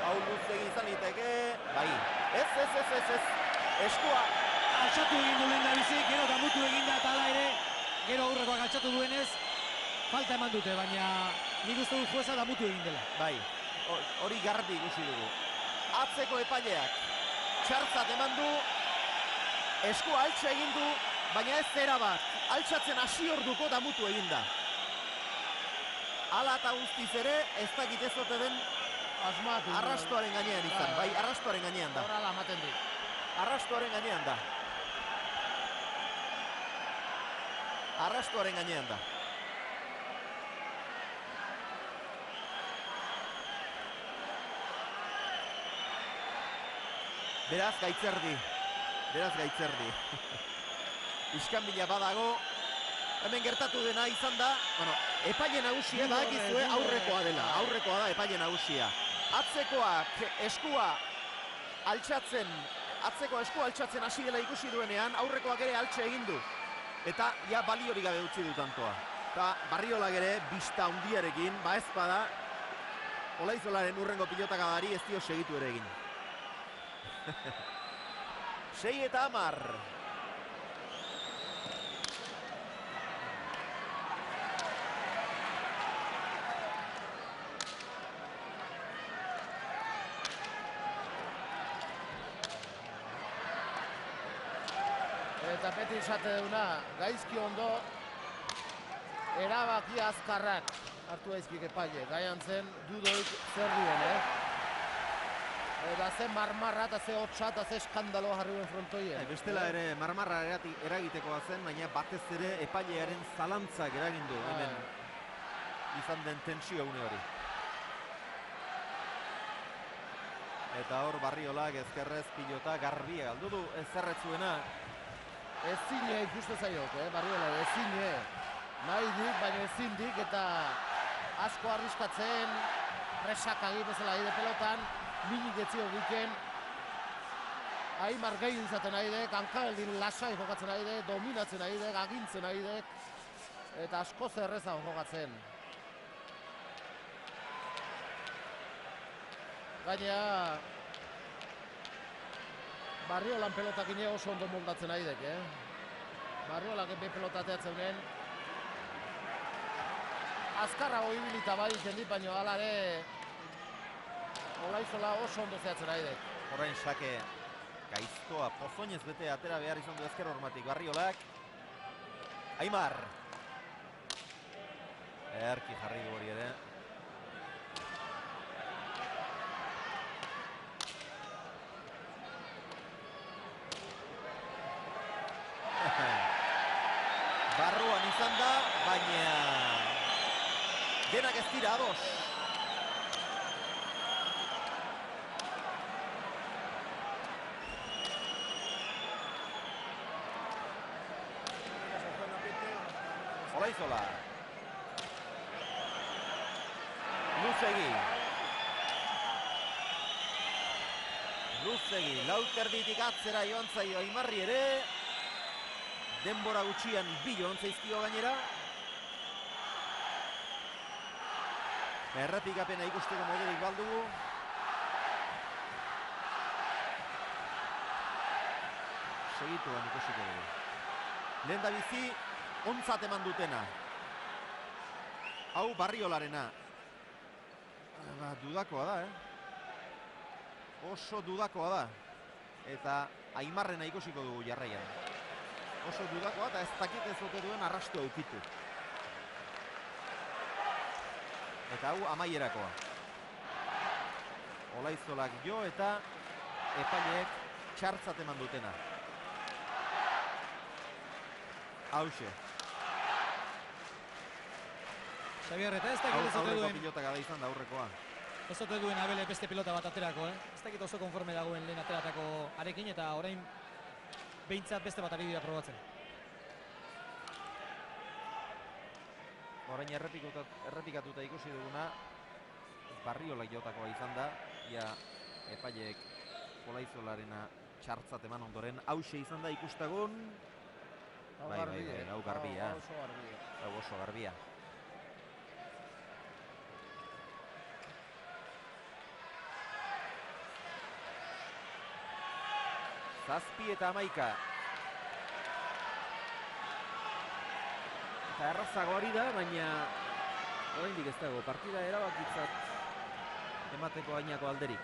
Speaker 1: Hau luze izan liteke, bai, ez. eskua.
Speaker 3: Altxatu egin du lehen da bizi, gero damutu egin da eta hala ere, gero aurrekoak altxatu duenez, falta eman dute, baina nik uste dut jueza damutu egin dela.
Speaker 1: Bai, hori garbi ikusi dugu. Atzeko epaileak txartzat eman du, eskua altxa egin du, baina ez zera bat, altxatzen hasi orduko damutu egin da. Hala eta guztiz ere, ez dakit ez ote den
Speaker 2: Asmatu.
Speaker 1: arrastoaren gainean izan, bai, arrastoaren gainean da.
Speaker 2: Horrela ematen du.
Speaker 1: Arrastoaren gainean da. Arrastoaren gainean da. Beraz Gaitzerdi. Iskanbila badago. Hemen gertatu dena izan da, bueno, epaile nagusia badakizue aurrekoa dela. Aurrekoa da epaile nagusia. Atzekoak eskua altxatzen, hasi dela ikusi duenean, aurrekoak ere altxe egin du. Eta ja baliorik gabe utzi du tantoa. Eta Barriolak ere bista handiarekin, ba ez bada, Olaizolaren urrengo pilotakadari ez dio segitu ere egin. 6-10.
Speaker 2: Eta beti esate duna, gaizki ondo, erabaki azkarrak hartu daizkik epaile. Gaian zen, dudoik zer duen, Eta ze marmarra eta ze hotxa eta ze eskandaloa jarri duen frontoien.
Speaker 1: Bestela ere marmarra eragitekoa zen, baina batez ere epailearen zalantzak eragin du hemen izan den tentsio une hori. Eta hor Barriolak ezkerrez pilota garbia galdu du ezerretzuena.
Speaker 2: Ezine ikuste zaiok, Barriola, ezine. Nahi dik, baina ezin dik eta asko arriskatzen, presakagi bezala aide pelotan, minik etzio giken. Aimar gehi izaten aidek, hankabeldin lasai jokatzen aidek, dominatzen aidek, agintzen aidek. Eta asko zerreza jokatzen. Gaina Barriolan pelotak ine oso ondo moldatzen aidek, Barriolak be pelotateatzeunen. Azkarrago ibilita bai jendit, baino hala ere Olaizola oso ondo zehatzen aidek.
Speaker 1: Horrein sake gaiztoa pozoinez bete atera behar izan du ezker hormatik Barriolak. Aimar. Erki jarri du hori ere. Barruan izan da, baina denak ez dira ados. Olaizola. Luzegi, lauterditik atzera joan zaio Aimarri ere. Denbora gutxian bi joan zaizkio gainera. Errepikapena ikusteko modurik baldugu. Segituan ikusiko dugu. Lehen da bizi, ontzat eman dutena. Hau Barriolarena. Dudakoa da, Oso dudakoa da. Eta Aimarrena ikusiko dugu jarraian. Oso dudakoa eta ez dakit ez ote duen arrastu eukitu. Eta hau amaierakoa. Olaizolak jo eta epaileek txartzat eman dutena. Hauxe.
Speaker 3: Xabier, eta ez dakit ez ote
Speaker 1: Aurreko
Speaker 3: duen,
Speaker 1: pilota gada izan da aurrekoa.
Speaker 3: ez ote duen Abele beste pilota bat aterako, Ez dakit oso konforme dagoen lehen ateratako arekin eta orain behintzat beste bat ari dira probatzen.
Speaker 1: Orain errepikatuta ikusi duguna Barriolak jotakoa izan da. Ia epaileek Olaizolarena txartzat eman ondoren hauxe izan da ikustagun. Bai, hau garbia. Hau oso garbia. 7 eta 11. Eta errazago ari da, baina oraindik ez dago partida erabakitzat emateko ainako alderik.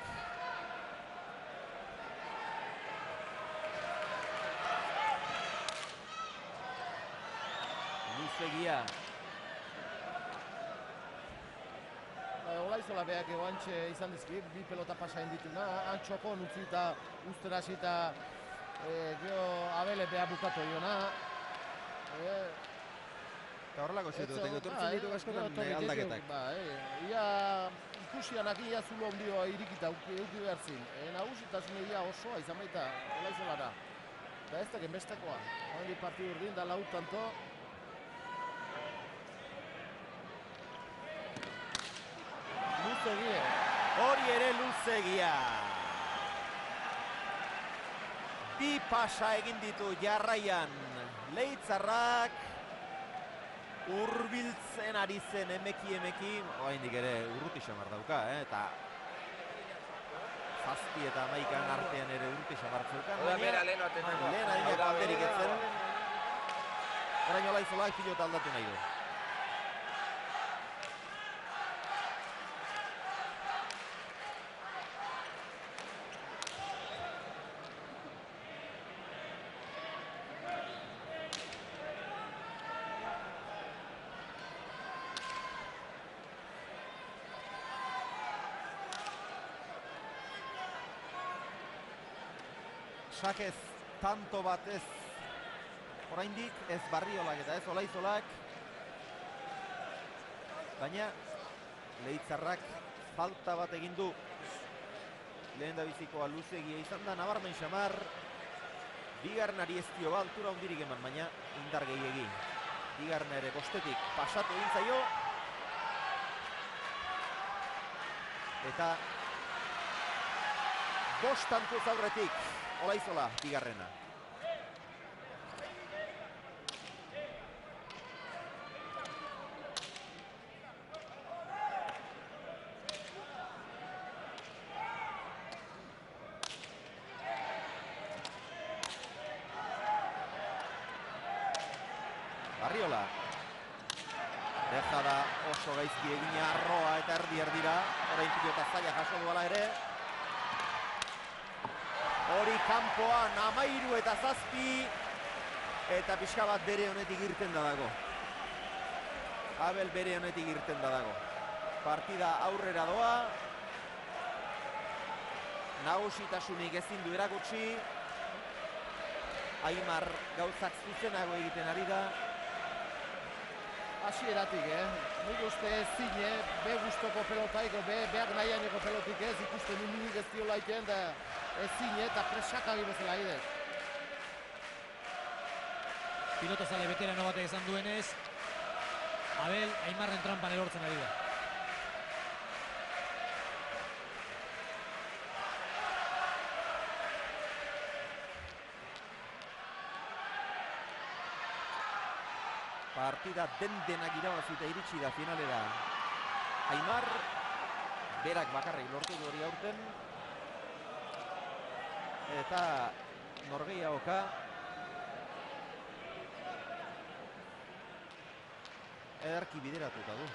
Speaker 1: Luzegia.
Speaker 2: Olaizola beak oantxe izan dizkik, bi pelota pasa indituna, antxokon utzi eta usten hasi eta gero Abele beha bukatu iona.
Speaker 1: Eta horrelako zitu, etortzen ditu askotan aldaketak.
Speaker 2: Ia ikusianak ia zulo ondioa irikita euki behar zin. Nagusitasun ia osoa izan baita Olaizolara. Eta ez daken bestekoa. Handi partidu urdin da lau tanto. Luzegia.
Speaker 1: Hori ere Luzegia. Bi pasa egin ditu jarraian Leitzarrak. Urbiltzen ari zen emeki, oraindik ere urruti xamar dauka, eta 7 eta 11 artean ere urruti xamar zeukan, baina lehen adinako alderik etzen. Orain Olaizolak pilota aldatu nahi du. Sakez tanto bat ez oraindik, ez Barriolak eta ez Olaizolak. Baina Leitzarrak falta bat egin du. Lehen da bizikoa Luzegia izan da, nabarmen xamar. Bigarrenari ez dio altura hundirik eman, baina indar gehiegi. Bigarren ere bostetik pasatu egin zaio. Eta bost tantuz aurretik Olaizola bigarrena. Barriola. Dejada oso gaizki egina Arroa eta erdira. Orain pilota zaila jaso duela ere. Hori kanpoan 13 eta 7 eta pixka bat bere honetik irten da dago. Abel bere honetik irten da dago. Partida aurrera doa. Nagusitasunik ezin du erakutsi. Aimar gauzak zuzenago egiten ari da.
Speaker 2: Hasieratik, nik uste zine, be guztoko pelotaik, beak nahianeko pelotik ez, ikusten uninik ez diola iten, da ez zine eta presakagi bezala idez.
Speaker 3: Pilotazale veterano batek esan duenez, Abel Aimarren trampan erortzen ari da.
Speaker 1: Partida den-denak irabazita iritsi da finalera. Aimar, berak bakarrik lortu du hori aurten. Eta norgehiagoka. Ederki bideratuta du.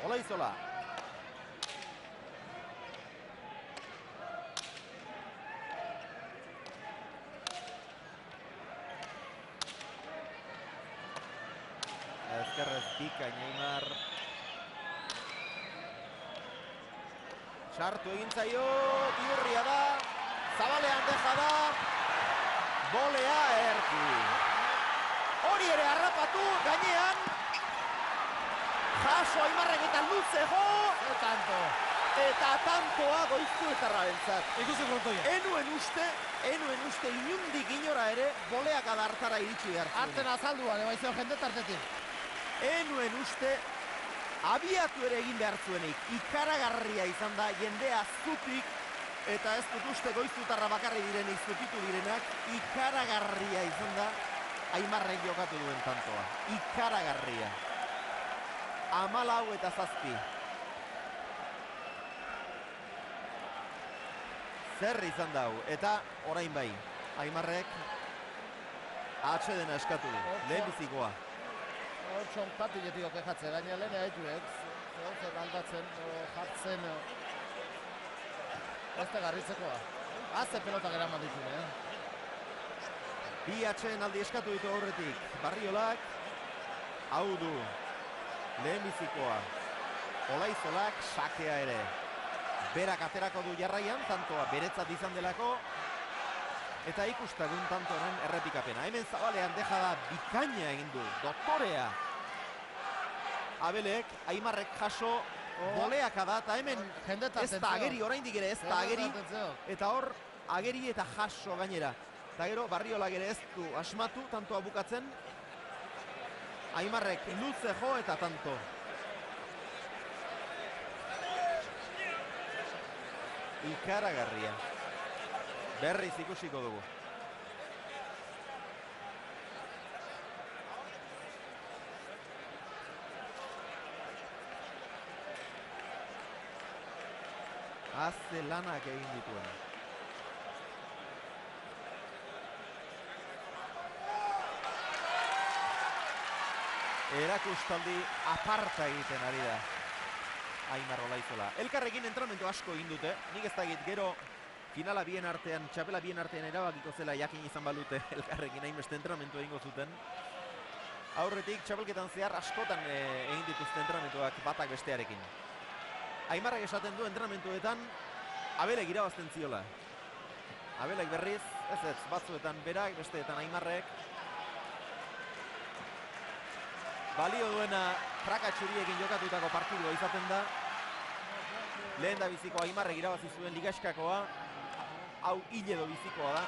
Speaker 1: Olaizola. Ezkerrez bikain Aimar. Sartu egin zaio, bihurria da, zabalean deja da, bolea Erki. Hori ere harrapatu, gainean. Jaso Aimarrek eta luze jo.
Speaker 2: Tanto.
Speaker 1: Eta tantoa goizuetarrarentzat.
Speaker 3: Ikusi frontoia.
Speaker 1: Enuen uste inundik inora ere boleak adartara iritsi behar zuen.
Speaker 2: Arten azaldua, lebaizio jende tartetik.
Speaker 1: Enuen uste abiatu ere egin behar zuenik. Ikaragarria izan da jendea zutik, eta ez dut uste goizutarra bakarri direnik zutitu direnak, ikaragarria izan da Aimarrek jokatu duen tantoa. Ikaragarria. 14 eta 7. Zer izan dau, eta orain bai, Aimarrek atsedena eskatu du, lehenbizikoa.
Speaker 2: Hortxon patiletio kexatze, gaina lehen haituek, zer aldatzen, jartzen, ez da garritzekoa. Haze pelotak eraman ditu,
Speaker 1: Bi atxeen aldi eskatu ditu aurretik, Barriolak, hau du, lehenbizikoa, Olaizolak sakea ere. Berak aterako du jarraian, tantoa beretzat izan delako, eta ikustagun tantoren errepikapena. Hemen Zabalean dejada bikaina egin du, doktorea. Abelek, Aimarrek jaso, boleaka da, eta hemen ez da ageri, oraindik ere ez da ageri, eta hor ageri eta jaso gainera. Eta gero, Barriolak ere ez du asmatu, tantoa bukatzen, Aimarrek luze jo eta tanto. Ikaragarria. Berriz ikusiko dugu. Haze lanak egin dituen. Erakustaldi aparta egiten ari da Aimar Olaizola. Elkarrekin entrenamendu asko egin dute. Nik ez dakit gero finala bien artean, txapela bien artean erabakiko zela jakin izan balute elkarrekin hainbeste entrenamendu egingo zuten. Aurretik txapelketan zehar askotan egin dituzte entrenamenduak batak bestearekin. Aimarrek esaten du entrenamenduetan Abelek irabazten ziola. Abelek berriz, ez batzuetan berak, besteetan Aimarrek. Balio duena praka txuriekin jokatutako partidua izaten da. Lehen da biziko Aimarrek irabazi zuen ligaxkakoa. Hau hil edo bizikoa da.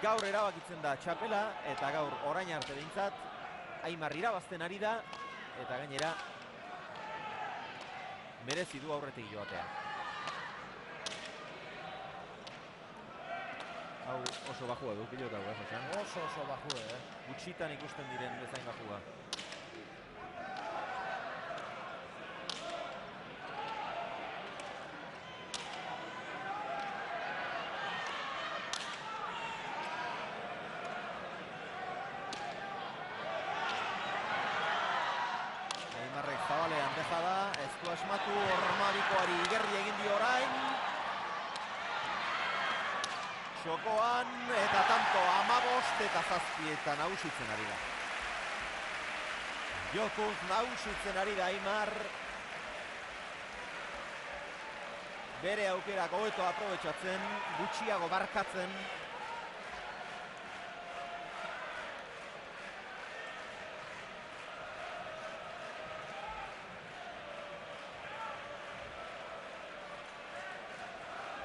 Speaker 1: Gaur erabakitzen da txapela, eta gaur orain arte behintzat Aimar irabazten ari da, eta gainera merezi du aurretik joatea. Hau oso bajua du pilota hau, Josean?
Speaker 2: Oso bajua,
Speaker 1: Gutxitan ikusten diren bezain bajua. Aimarrek Zabalean dejada, ez du asmatu, Ormabikoari igerri egin dio orain. Txokoan eta tanto 15 eta 7 eta nausitzen ari da. Jokuz nausitzen ari da Aimar. Bere aukerak hobeto aprobetxatzen, gutxiago barkatzen.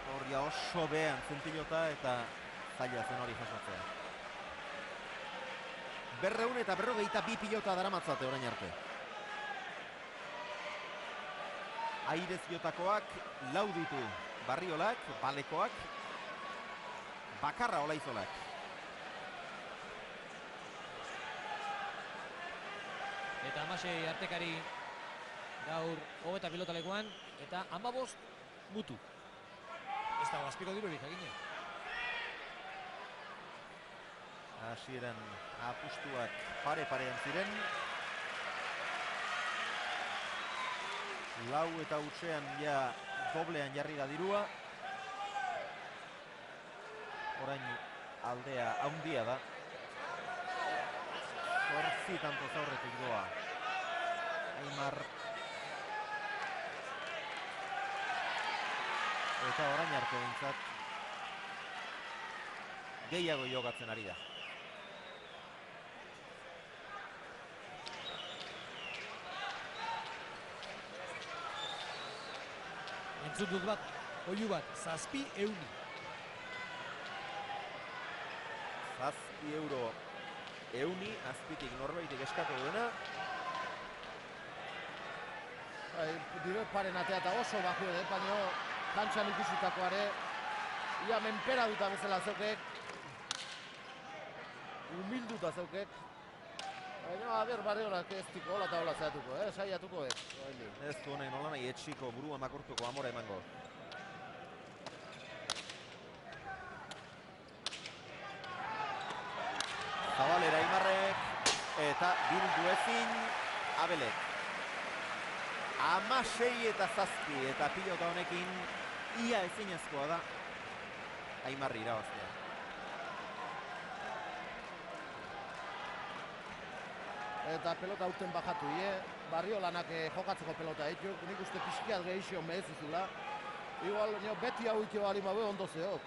Speaker 1: Horria oso behan zentilota eta zaila zen hori jasotzea. 252 pilota daramatzate orain arte. Airez jotakoak lau ditu Barriolak, Balekoak, bakarra Olaizolak.
Speaker 3: Eta Amasei artekari gaur hobeta pilotalekuan, eta 15 mutu. Ez dago azpiko dirurik, jakine.
Speaker 1: Hasieran apustuak pare-parean ziren. Lau eta utxean ja doblean jarri da dirua. Orain aldea haundia da. 8 tanto zaurretik doa. Aimar. Eta orain arte behintzat gehiago jokatzen ari da.
Speaker 3: entzun dut bat, oiu bat, 700.
Speaker 1: 7 euro euni, azpitik norbaitik eskatu duena.
Speaker 2: Diru paren atea eta oso baju edo, baina kantxan ikusitakoare, ia menpera duta bezala zeukek, humilduta zeukek, baina Barriolak ez tiko hola eta hola zehatuko, saiatuko ez.
Speaker 1: Ez du honen hola nahi etxiko burua makortuko amora emango. Zabalera Aimarrek eta bildu ezin Abelek. 16 eta 7 eta pilota honekin ia ezinezkoa da Aimarri irabaztea.
Speaker 2: Eta pelota urten bajatu, Barriolanak jokatzeko pelota etxuk, nik uste pixkiat gehiago mehezizula. Igual, beti hau ike bali mabe ondo zeok.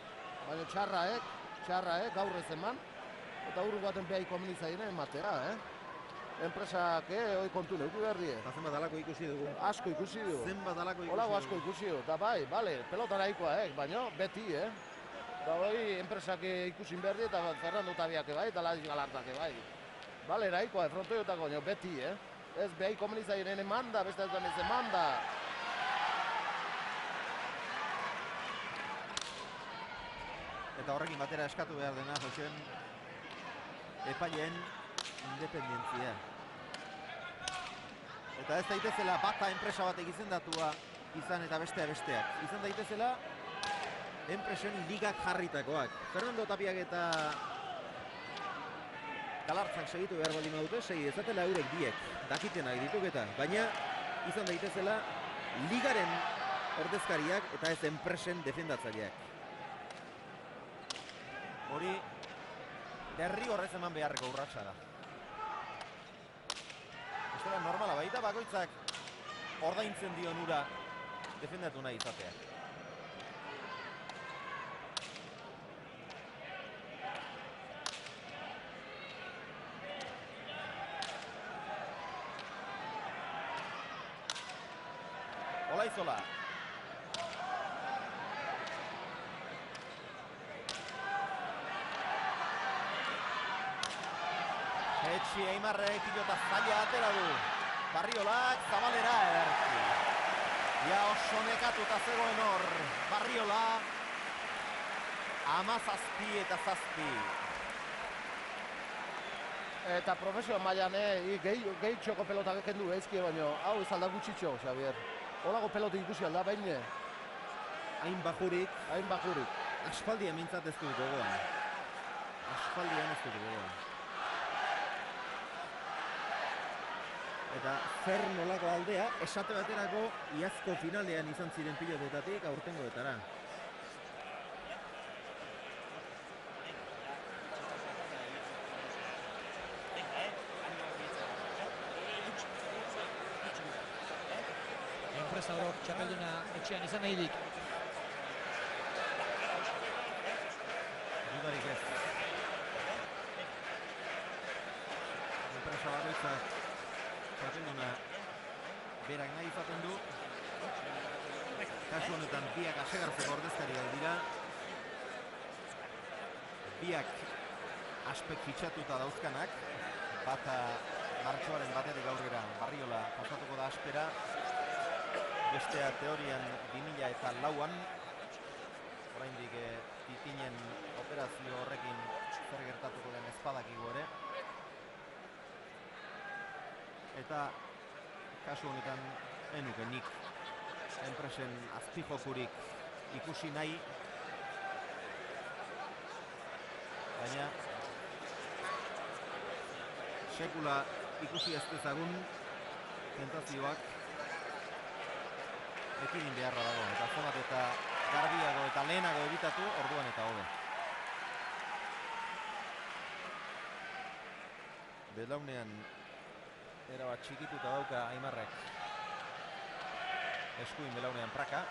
Speaker 2: Baina txarraek, gaur ez eman. Eta urru baten behai komunizaine ematea, Enpresak, hoi kontu neuki behar die.
Speaker 1: Eta zenbat alako ikusi dugu.
Speaker 2: Asko ikusi dugu.
Speaker 1: Zenbat alako ikusi dugu.
Speaker 2: Olago asko ikusi dugu, eta bai, bale, pelota nahikoa, baina beti, Eta hoi enpresak ikusin behar die, eta Fernando Tabiak bai, eta Ladis Galartak bai. Bale, nahikoa, frontoiotako, beti, Ez behai komunizainen emanda, beste ez ez emanda.
Speaker 1: Eta horrekin batera eskatu behar dena, Josen, epaileen independentzia. Eta ez daitezela bata enpresa batek izendatua izan eta besteak. Izan daitezela enpresen ligak jarritakoak. Fernando Tapiak eta Galartzak segitu behar baldin badute, segi ezatela eurek biek dakitenak dituketa. Baina izan daitezela ligaren ordezkariak eta ez enpresen defendatzaileak. Hori derrigorrez eman beharreko urratsa da. Bestela normala baita bakoitzak ordaintzen dion ura defendatu nahi izatea. Olaizola. Etxi Aimarrek pilota zaila atera du. Barriolak Zabalera ederki. Ja oso nekatuta zegoen hor. Barriola. 17 eta 7.
Speaker 2: Eta profesio mailan gehi txoko pelotak ekendu ezki, baina hau ez alda gutxitxo, Xavier. Holago pelota ikusi alda, baina.
Speaker 1: Hain bajurik.
Speaker 2: Aspaldian
Speaker 1: mintzat ez dut gogoan. Eta zer nolako aldea, esate baterako iazko finalean izan ziren pilotetatik aurtengoetara.
Speaker 3: Enpresa horok txapelduna etxean izan nahirik.
Speaker 1: Dudarik ez. Enpresa bakoitzak txapelduna berak nahi izaten du. Kasu honetan biak asegartzeko ordezkariak dira. Biak aspek fitxatuta dauzkanak. Bata martxoaren batetik aurrera Barriola pasatuko da aspera. Bestea teorian 2004an. Oraindik Titinen operazio horrekin zer gertatuko den ezpadakigu ere. Eta kasu honetan enuke nik enpresen azpijokurik ikusi nahi. Baina sekula ikusi ez dezagun tentazioak ekidin beharra dago. Eta zonat eta garbiago eta lehenago ebitatu orduan eta hobe. Belaunean erabat txikituta dauka Aimarrek. Eskuin belaunean praka.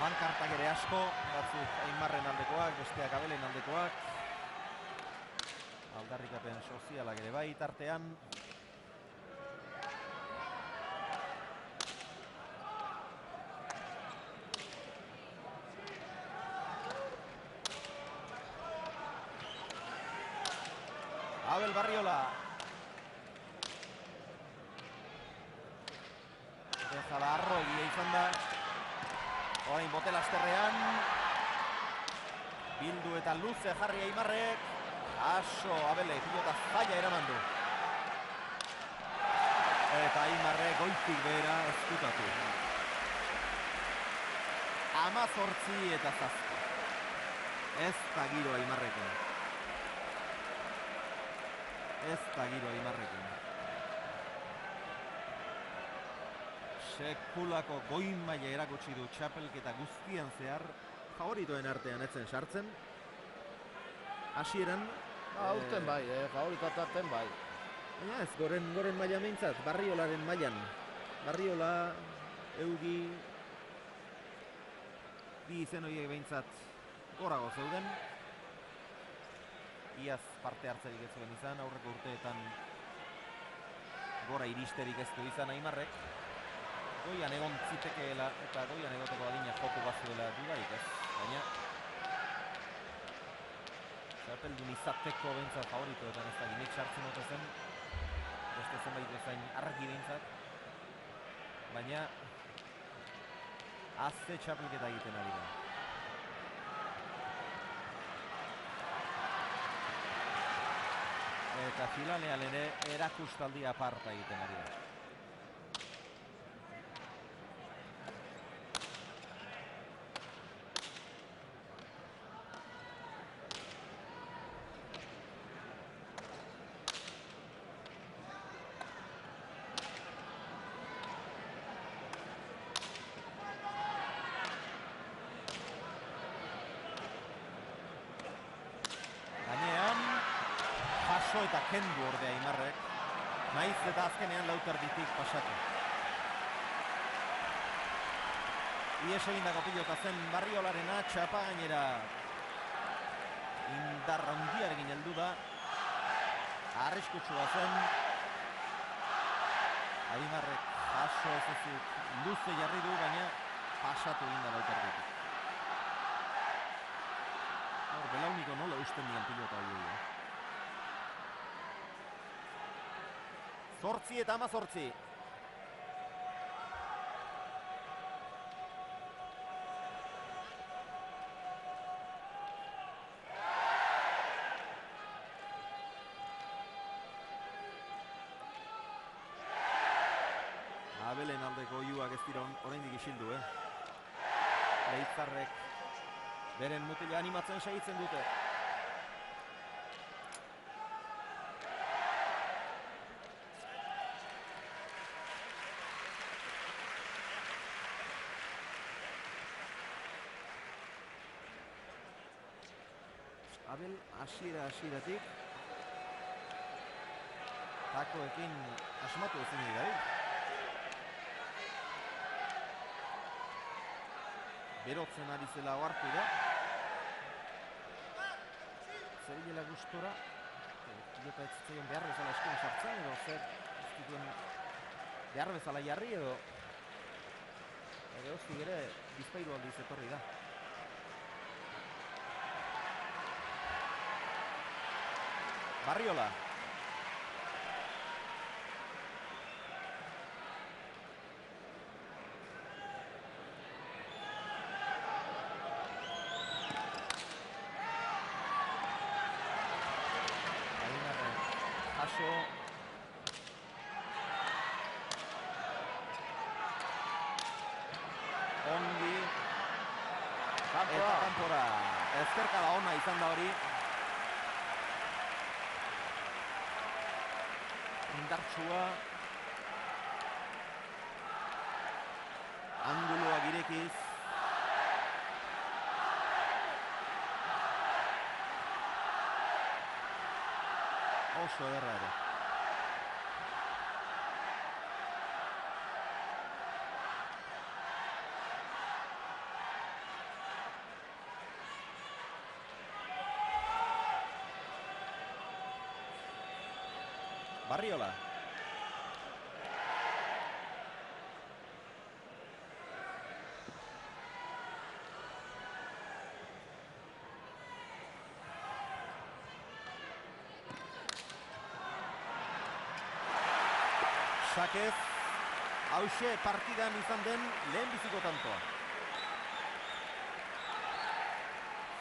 Speaker 1: Pankartak ere asko, batzuk Aimarren aldekoak, besteak Abelen aldekoak. Aldarrikapen sozialak ere bai tartean. Abel Barriola. Bezala arro egia izan da. Orain botel asterrean. Bildu eta luze jarri Aimarrek. Aso Abele pilota zaila eraman du. Eta Aimarrek goitik behera eskutatu. 18 eta 7. Ez da giro Aimarrekin. Ez da giro Aimarrekin. Sekulako goi maila erakutsi du txapelketa guztian zehar. Favoritoen artean etzen sartzen. Hasieran
Speaker 2: Aurten bai, favoritatarten bai.
Speaker 1: baina ez, goren maila meintzat, Barriolaren mailan. Barriola, Eugi, bi izen horiek behintzat gorago zeuden. Iaz parte hartzerik ez zuen izan, aurreko urteetan gora iristerik ez du izan Aimarrek. Goian egon zitekeela eta goian egoteko adina joko bazuela dudarik ez, baina txapeldun izateko behintzat favoritoetan ez da ginek sartzen ote zen, beste zenbait bezain argi behintzat, baina azte txapelketa egiten ari da. Eta finalean ere erakustaldi aparta egiten ari da. Eta kendu ordea Aimarrek, naiz eta azkenean lauterditik pasatu. Ies egindako pilota zen Barriolarena, txapa gainera indarra handiarekin heldu da. Arriskutsua zen. Aimarrek jaso ez ezik luze jarri du, baina pasatu egin da lauterditik. Belauniko nola usten dian pilota hori. 8 eta 18. Abelen aldeko oiuak ez dira oraindik isildu, Leitzarrek beren mutila animatzen segitzen dute. Abel hasieratik takoekin asmatu ezin dira. Berotzen ari zela ohartu da. Zerilela gustora. Pilota ez zitzaion behar bezala eskuen sartzen edo zer ez dituen behar bezala jarri edo hoztik ere bizpairu aldiz etorri da. Barriola. Jaso. Ongi. Eta kanpora. Ezkerkada ona izan da hori. Indartsua. Anguloak irekiz. Oso ederra ere. Barriola. Sakez, hauxe partidan izan den lehenbiziko tantoa.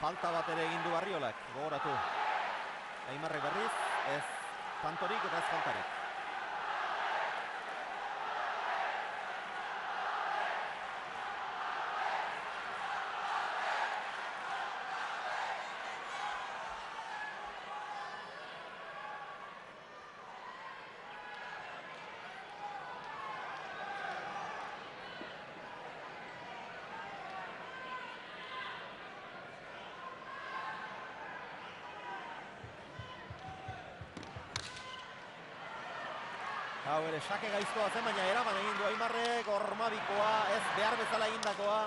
Speaker 1: Falta bat ere egin du Barriolak, gogoratu. Aimarrek berriz, ez tantorik eta ez faltarik. Hau ere, sake gaiztoa zen, baina eraman egin du Aimarrek, Ormabikoa, ez behar bezala egindakoa.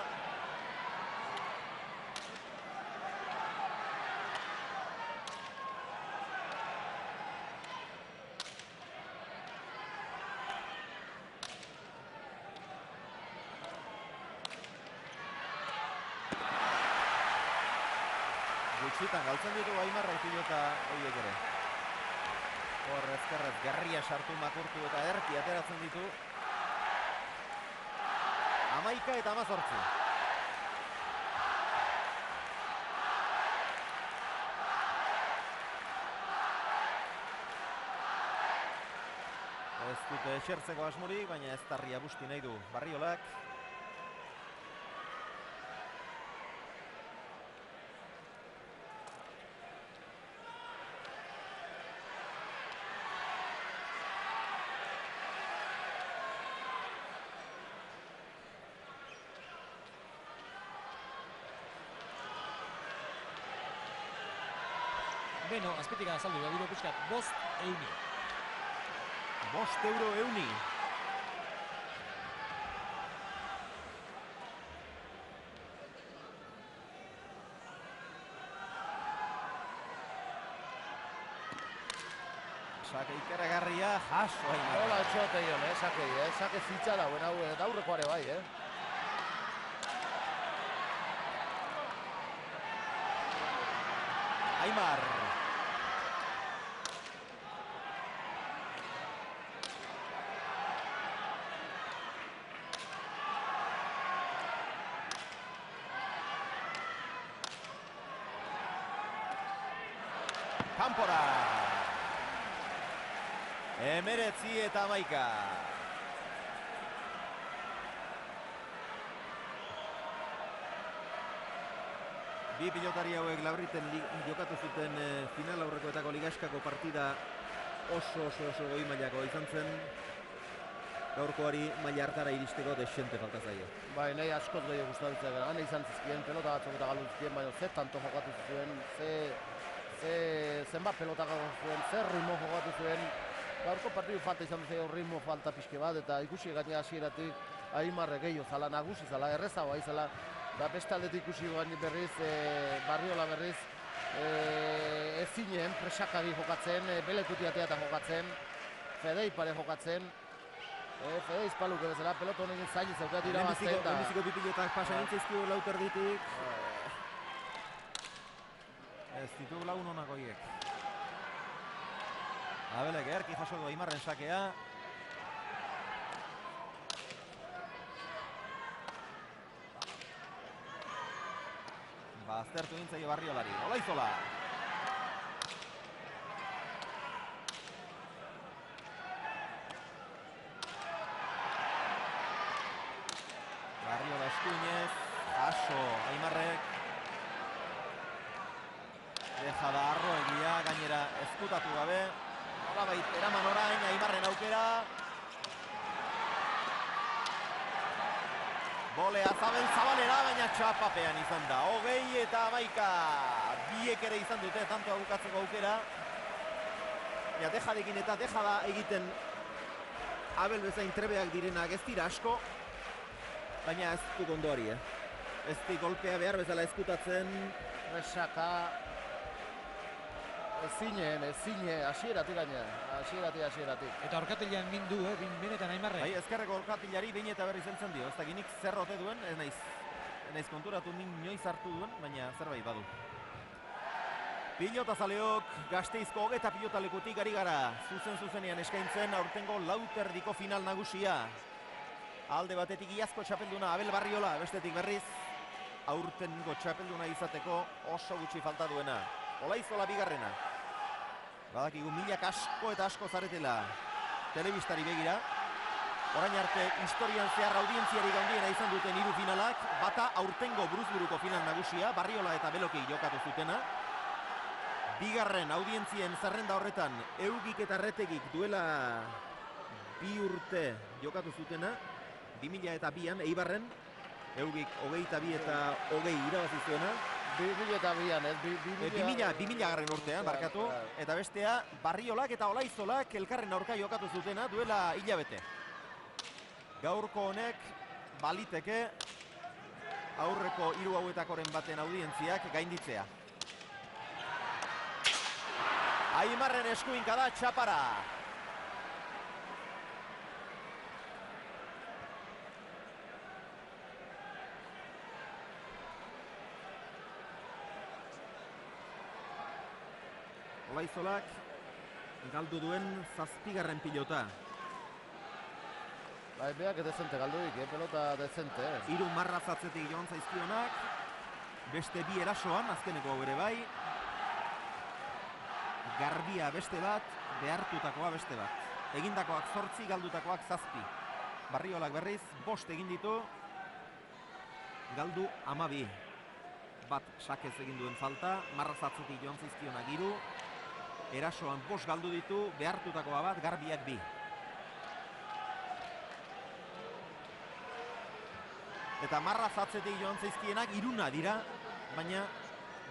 Speaker 1: Gutxitan galtzen ditu Aimarrek pilota horiek ere. Hor ezkerrez gerria sartu Makurtu eta Erki ateratzen ditu. 11 eta 18. Ez dute esertzeko asmorik, baina ez tarria busti nahi du Barriolak.
Speaker 3: Beno, azpetik azaldu, da diru pixkat, 5 euni.
Speaker 1: 5 euro euni. Sake ikaragarria, jaso Aimarrek.
Speaker 2: Hola etxote ion, sake fitxa dauen hau, eta aurrekoare bai,
Speaker 1: Aimar. Kanpora. 19 eta 11. Bi pilotari hauek Labriten jokatu zuten final aurrekoetako ligaskako partida oso goi mailako izan zen. Gaurkoari maila hartara iristeko desente falta zaio.
Speaker 2: Bai, nahi askoz gehiago gustatzen han izan zizkien, pelota batzuk eta galdu zizkien, baina ze tanto jokatu zuen, zenbat pelota jokatu zuen, zer ritmo jokatu zuen. Gaurko partidu falta izan duzio ritmo falta pixke bat, eta ikusi gaina hasieratik Aimarrek gehiago zala, nagusi zala, errezagoa izala. Da beste aldetik ikusi berriz, Barriola berriz, ezinen presakari jokatzen, belekutiatea eta jokatzen, Fedei pare jokatzen, Fedei izpaluke bezala, pelota honekin zaila zaukat irabazten da.
Speaker 1: Lehenbiziko bi pilotak pasa nintzizkiu lauterditik. Ez ditu lagun honak horiek. Abelek Erki jaso du Aimarren sakea. Aztertu gintzaio Barriolari, Olaizola. Barriola eskuinez, aso Aimarrek. Deja da arro egia, gainera ezkutatu gabe. Nolabait eraman orain Aimarren aukera. Bolea zabalera, baina txapapean izan da. 20 eta 11. Biek ere izan dute, tantoa bukatzeko aukera. Ja, dejarekin eta deja da egiten Abel bezain trebeak direnak ez dira asko. Baina ez du gondoari, Ez di golpea behar bezala ezkutatzen.
Speaker 2: Resaka. Ezine, hasieratik gaina, hasieratik.
Speaker 3: Eta orkatilean min du, benetan Aimarre.
Speaker 1: Bai, ezkerreko orkatilari behin eta berriz heltzen dio. Ez da ginik zer ote duen, ez naiz konturatu min inoiz hartu duen, baina zerbait badu. Pilota zaleok Gasteizko hogeta pilota lekutik ari gara. Zuzenean eskaintzen aurtengo lauterdiko final nagusia. Alde batetik iazko txapelduna Abel Barriola, bestetik berriz aurtengo txapelduna izateko oso gutxi falta duena. Olaizola bigarrena. Badakigu milak asko eta asko zaretela telebistari begira. Orain arte historian zehar audientziarik handiena izan duten hiru finalak, bata aurtengo buruzburuko final nagusia, Barriola eta Belokei jokatu zutena. Bigarren audientzien zerrenda horretan Eugik eta Retegik duela 2 urte jokatu zutena, 2002an Eibarren, Eugik 22 eta 20 irabazi zuena.
Speaker 2: 2002an, ez?
Speaker 1: 2000 garren urtean, barkatu, eta bestea Barriolak eta Olaizolak elkarren aurka jokatu zutena duela hilabete. Gaurko honek baliteke aurreko 3 hauetakoren baten audientziak gainditzea. Aimarren eskuinka da txapara. Olaizolak galdu duen 7. pilota.
Speaker 2: Bai, beak dezente galduik, pelota dezente.
Speaker 1: 3 marrazatzetik joan zaizkionak. Beste 2 erasoan, azkeneko hau ere bai. Garbia beste bat, behartutakoa beste bat. Egindakoak 8, galdutakoak 7. Barriolak berriz, 5 egin ditu. Galdu 12. Bat sakez egin duen falta, marrazatzetik joan zaizkionak 3. Erasoan 5 galdu ditu, behartutakoa bat, garbiak 2. Eta marrazatzetik joan zaizkienak 3 dira, baina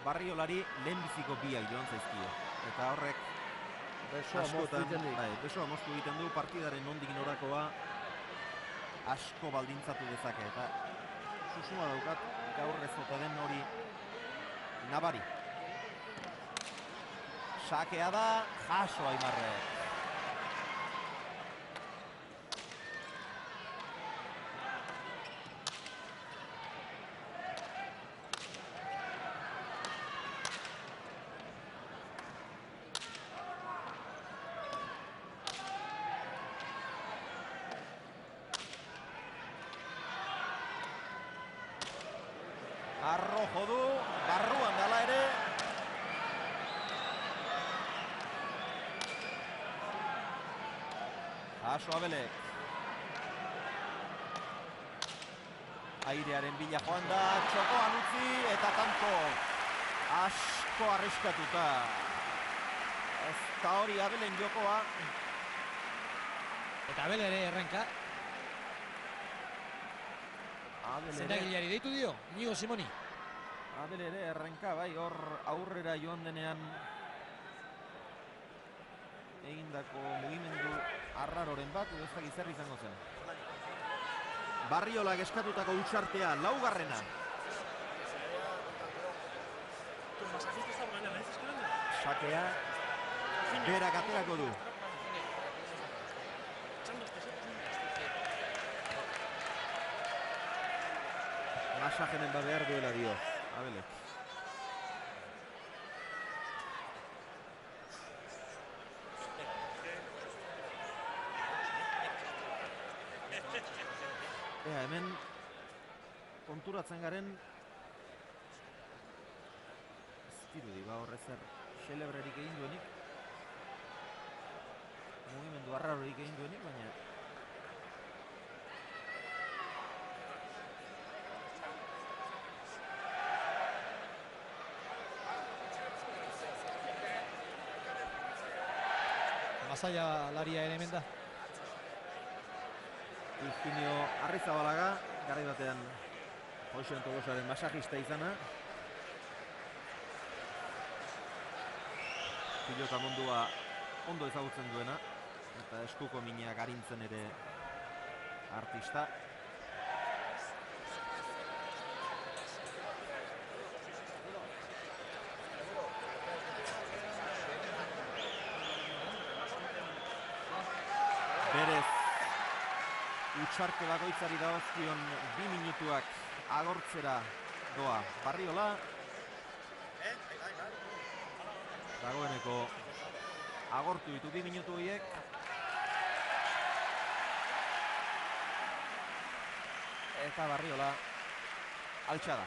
Speaker 1: Barriolari lehenbiziko 2 joan zaizkio. Eta horrek besoa moztu egiten du partidaren nondik norakoa asko baldintzatu dezake. Eta susua daukat gaur ez ote den hori nabari. Sakea da, jaso Aimarrek. Arrojo du, barruan dala ere. Jaso Abelek. Airearen bila joan da, txokoan utzi eta tanto asko arriskatuta. Ez da hori Abelen jokoa.
Speaker 3: Eta Abel ere errenka. Zendagileari deitu dio, Inigo Simoni.
Speaker 1: Abel ere errenka, bai, hor aurrera joan denean egindako mugimendu arraroren bat, edo ez da gizarri izango zen. Barriolak eskatutako utxartea, 4. Sakea, berak aterako du. Masajenen bat behar duela dio, Abelek. Hemen konturatzen garen ez dirudi, horrezer xelebrerik egin duenik, mugimendu arrarorik egin duenik, baina
Speaker 3: Masaia laria ere hemen da.
Speaker 1: Eugenio Arrizabalaga, garai batean Joxean Tolosaren masajista izana. Pilota mundua ondo ezagutzen duena, eta eskuko minak arintzen ere artista. Berez utxarke bakoitzari dagozkion 2 minutuak agortzera doa Barriola. Dagoeneko agortu ditu 2 minutu horiek. Eta Barriola altxa da.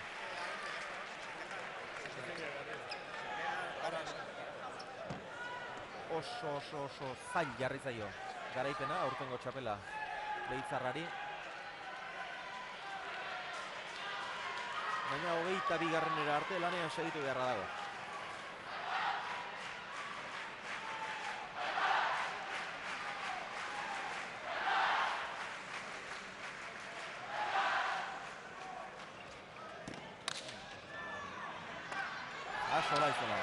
Speaker 1: Oso zail jarri zaio garaipena aurtengo txapela Leitzarrari. Baina 22. arte lanean segitu beharra dago. Olaizola.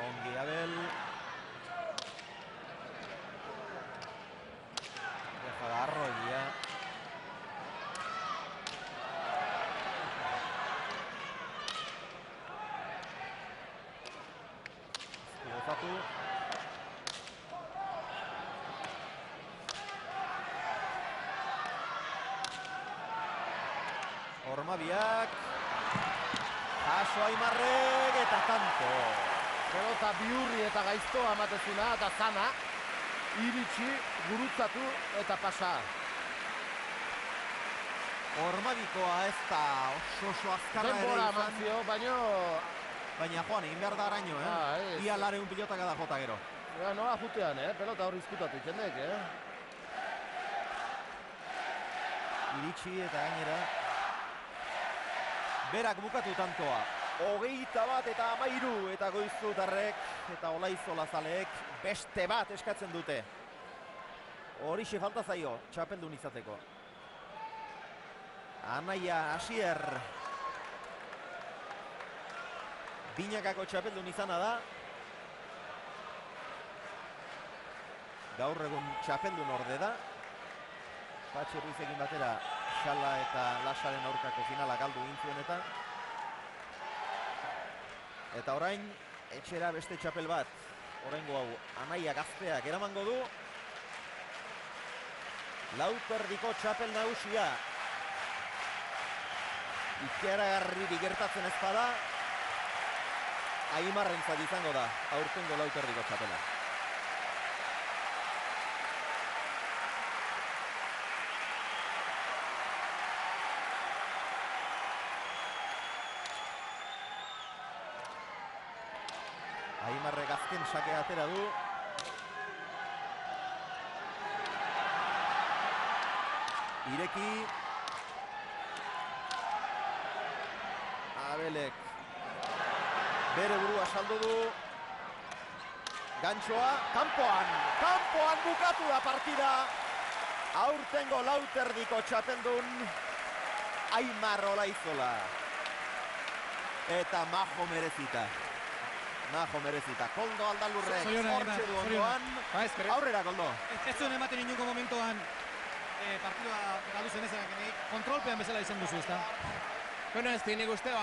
Speaker 1: Ongi Abel. Deja de Arroya. Gozatu. Ormabiak. Jaso Aimarrek eta kanto.
Speaker 2: Pelota bihurri eta gaiztoa amatezuna eta zana. Iritsi, gurutzatu eta pasa.
Speaker 1: Ormabikoa ez da oso azkarra ere
Speaker 2: Denbora
Speaker 1: izan.
Speaker 2: manzio,
Speaker 1: Baina Juan, egin behar da araño, Ia lareun pilotak da jota gero.
Speaker 2: noa jutean, pelota hori izkutatu ikendek,
Speaker 1: Iritsi eta gainera. Berak bukatu tantoa. 21 eta 13 eta Goizutarrek eta Olaizola zaleek beste bat eskatzen dute. Horixe falta zaio txapeldun izateko. Anaia Asier Binakako txapeldun izana da. Gaur egun txapeldun orde da. Patxi Ruizekin batera Xala eta Lasaren aurkako finala galdu gintzuen eta orain etxera beste txapel bat. Oraingo hau Anaia gazteak eramango du. Lauterdiko txapel nagusia. Ikaragarririk gertatzen ez bada Aimarrentzat izango da aurtengo Lauterdiko txapela. Aimarrek azken sakea atera du. Ireki. Abelek bere burua saldu du. Gantxoa, kanpoan bukatu da partida. Aurtengo Lauterdiko txapeldun Aimar Olaizola. Eta majo merezita. Koldo Aldalurrek hortxe du ondoan. Aurrera, Koldo.
Speaker 3: Ez zuen ematen inuko momentuan partidua galdu zen ezenak, kontrolpean bezala izan duzu, ezta?
Speaker 7: Bueno, ez nik uste,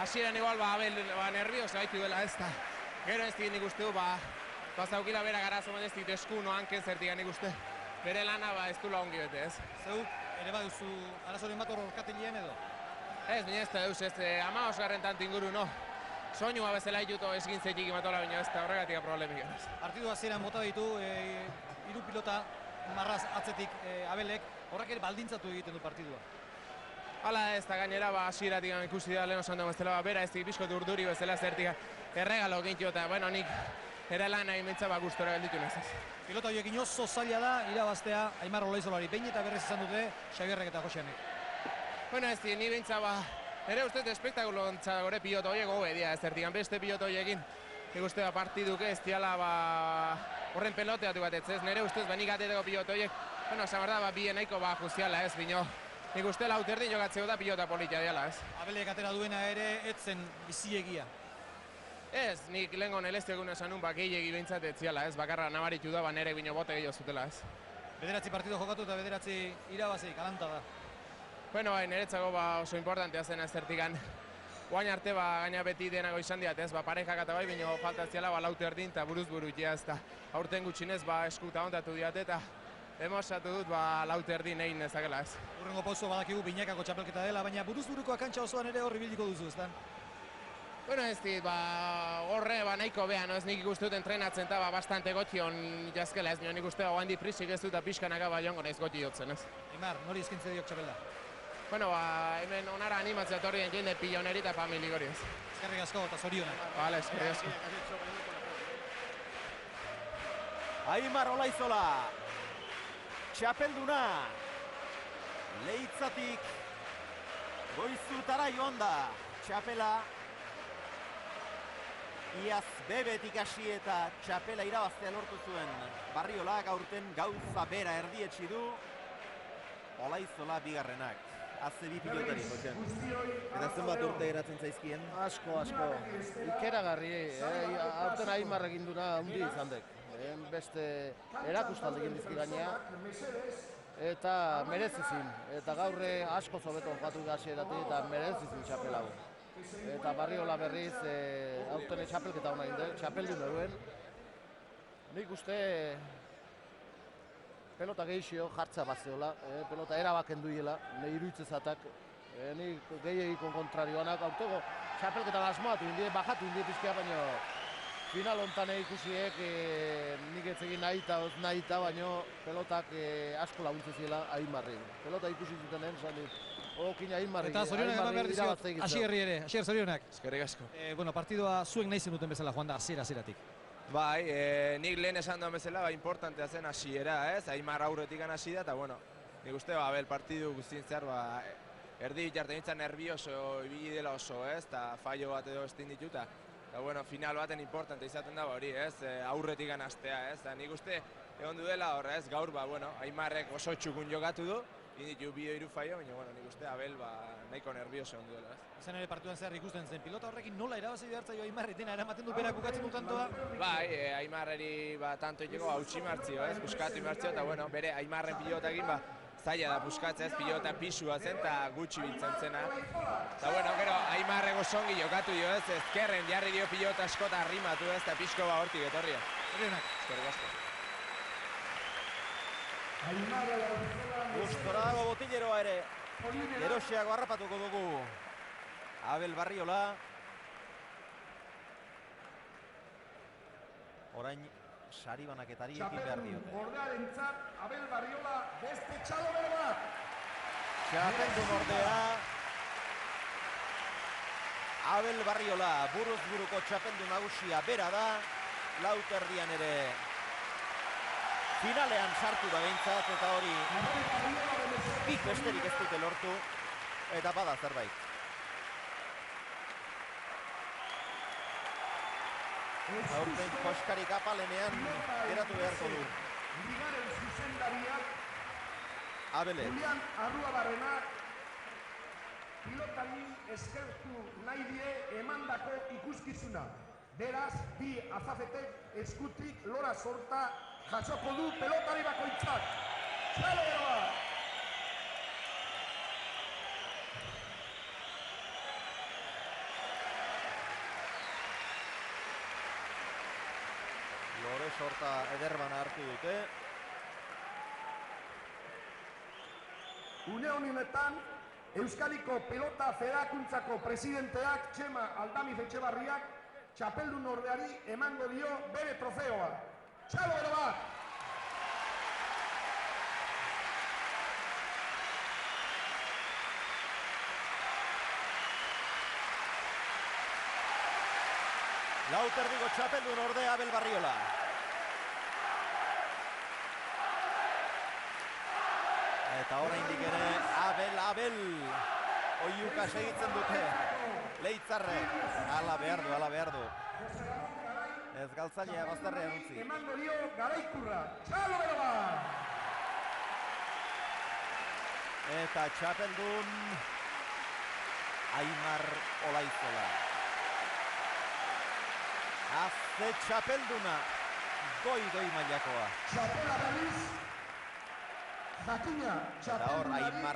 Speaker 7: hasieran igual, Abel, nervioso gaitu dela, ez da. Gero ez nik uste, zaukila bera garazo ez dit eskuno hanken zertigan nik uste. Bere lana, ez du ongi bete, ez.
Speaker 3: Zeuk, ere baduzu arazoren bat horkatilean edo?
Speaker 7: Ez, baina ez da, ez, 15 tant inguru, no. Soinua bezala dituto esgintzetik imatola, baina ez da horregatik problemik.
Speaker 3: Partidu hasieran bota ditu, 3 pilota marraz atzetik Abelek, horrek ere baldintzatu egiten du partidua.
Speaker 7: Hala ez da gainera, hasieratik ikusi da lehen osan da bezala, bera ez pixko urduri bezala zertik erregalo gintu eta, bueno, nik ere lan nahi mentza gustora gelditu nezaz.
Speaker 3: Pilota horiekin oso zaila da, irabaztea Aimar Olaizolari, behin eta berrez izan dute Xabierrek eta Joseanek.
Speaker 7: Bueno, ez ni bintza ere ustez espektakulo ontsa gore piloto horiek hobe dira, ez zertikan beste piloto horiekin. Nik uste partiduk ez diala horren peloteatu bat ez, nire ustez nik ateteko piloto horiek, bueno, esan behar da, bien nahiko justiala ez, bino. Nik uste Lauterdin jokatzeko da pilota politia diala ez.
Speaker 3: Abelek atera duena ere etzen biziegia.
Speaker 7: Ez, nik lehenko nelezte egun esan nun gehiegi behintzat ez ziala ez, bakarra nabaritu da, nire bino bote gehiago zutela ez.
Speaker 3: Bederatzi partido jokatu eta bederatzi irabazi, kalanta da.
Speaker 7: Bueno, niretzako oso importantea zen aztertikan. Guain arte gaina beti denago izan diat, ez, parejak eta bai, baina falta ziala laute erdin eta buruz buru jazta. Aurten gutxinez eskuta ondatu diat eta demosatu dut laute erdin egin ezakela, ez.
Speaker 3: Urrengo pauso badakigu binakako txapelketa dela, baina buruz buruko kantxa osoan ere horri biliko duzu, ezta?
Speaker 7: Bueno, ez dit, horre nahiko beha, ez nik ikuste dut entrenatzen eta bastante gotxion jazkela, ez nik uste guain di prisik ez dut eta pixkanaka joango naiz gotxi jotzen, ez.
Speaker 3: Aimar, nori izkintze diok txapelda?
Speaker 7: Bueno, hemen onara animatzea torrien jende piloneri eta famili gori ez.
Speaker 3: Eskerrik asko eta zorionak.
Speaker 7: Vale, eskerrik asko.
Speaker 1: Aimar Olaizola, txapelduna, Leitzatik goizutara joan da, txapela, iaz bebetik hasi eta txapela irabaztea lortu zuen Barriolak, aurten gauza bera erdietsi du, Olaizola bigarrenak. Azze bi pilotari, Josean. Eta zenbat urte geratzen zaizkien?
Speaker 2: Asko. Ikeragarri, aurten Aimar eginduna handi izan dek. Beste erakustaldi egin dizki gainea. Eta merezizin. Eta gaurre asko zobeto jokatu hasieratik eta merezizin txapel hau. Eta Barriola berriz aurten txapelketa hona egin dek, txapeldun eruen. Nik uste pelota gehixio jartza bazeola, pelota erabaken duela, nahi iruitzezatak, nik gehiagikon kontrarioanak, aurtego txapelketan asmoatu indie, bajatu indie pizkea, baina final hontan ikusiek nik etzegin nahita, baina pelotak asko laguntze ziela Aimarri. Pelota ikusi zutenen, zan dit, okin Aimarri.
Speaker 3: Eta zorionak eman behar diziot, Asierri ere, Asier zorionak.
Speaker 7: Eskerrik asko.
Speaker 3: Bueno, partidoa zuek nahi zenuten bezala joan da, hasieratik.
Speaker 8: Bai, nik lehen esan duen bezala, importantea zen hasiera, ez? Aimar aurretik hasi da, eta bueno, nik uste, partidu guztien zehar, erdi bitarten nintzen nervioso ibili dela oso, ez? Eta fallo bat edo estin dituta. Eta bueno, final baten importante izaten da hori, ez? Aurretik hastea, ez? Eta nik uste, egon du dela horra, ez? Gaur, Aimarrek oso txukun jokatu du, inditu bi hiru fallo, baina bueno, nik uste Abel nahiko nervioso egon duela, ez?
Speaker 3: Izan ere partiduan zehar ikusten zen, pilota horrekin nola irabazi behartzaio Aimarri, dena eramaten du berak bukatzen du tantoa?
Speaker 8: Bai, Aimarreri tanto iteko hautsi martzio, ez? Buskatu martzio, eta bueno, bere Aimarren pilotakin zaila da buskatzea, ez? Pilota pisua zen, eta gutxi biltzen zena. Eta bueno, gero, Aimarreko songi jokatu dio, ez? Ezkerren jarri dio pilota askota arrimatu, ez? Eta pixko hortik etorria.
Speaker 3: Zorionak.
Speaker 8: Eskerrik asko.
Speaker 1: Gustora dago botileroa ere, geroxeago harrapatuko dugu Abel Barriola. Orain sari banaketari ekin behar diote.
Speaker 4: Bordearentzat Abel Barriola beste txalo bat.
Speaker 1: Txapeldun ordea Abel Barriola, buruz buruko txapeldun nagusia bera da, lauterdian ere finalean sartu da behintzat, eta hori bik besterik ez dute lortu, eta bada zerbait. Aurten koskarik apalenean geratu beharko du.
Speaker 4: Ligaren zuzendariak
Speaker 1: Abelek.
Speaker 4: Julian Arruabarrenak pilotari eskertu nahi die emandako ikuskizuna. Beraz, bi azafetek eskutik lora sorta jasoko du pelotari bakoitzak. Txaloa!
Speaker 1: Lore sorta ederbana hartu dute.
Speaker 4: Une honetan, Euskadiko Pelota Federakuntzako presidenteak Txema Aldamiz Etxebarriak txapeldun ordeari emango dio bere trofeoa. Txalo ero bat!
Speaker 1: Lauterdiko txapeldun ordea Abel Barriola. Eta oraindik ere Abel. Oiuka segitzen dute. Leitzarre. Ala behar du. Ez galtzailea bazterrean utzi.
Speaker 4: Emango dio Garaikurra. Txalo ero bat!
Speaker 1: Eta txapeldun Aimar Olaizola. Azte txapelduna, goi mailakoa.
Speaker 4: Txapela berriz, Jakina,
Speaker 1: Eta hor,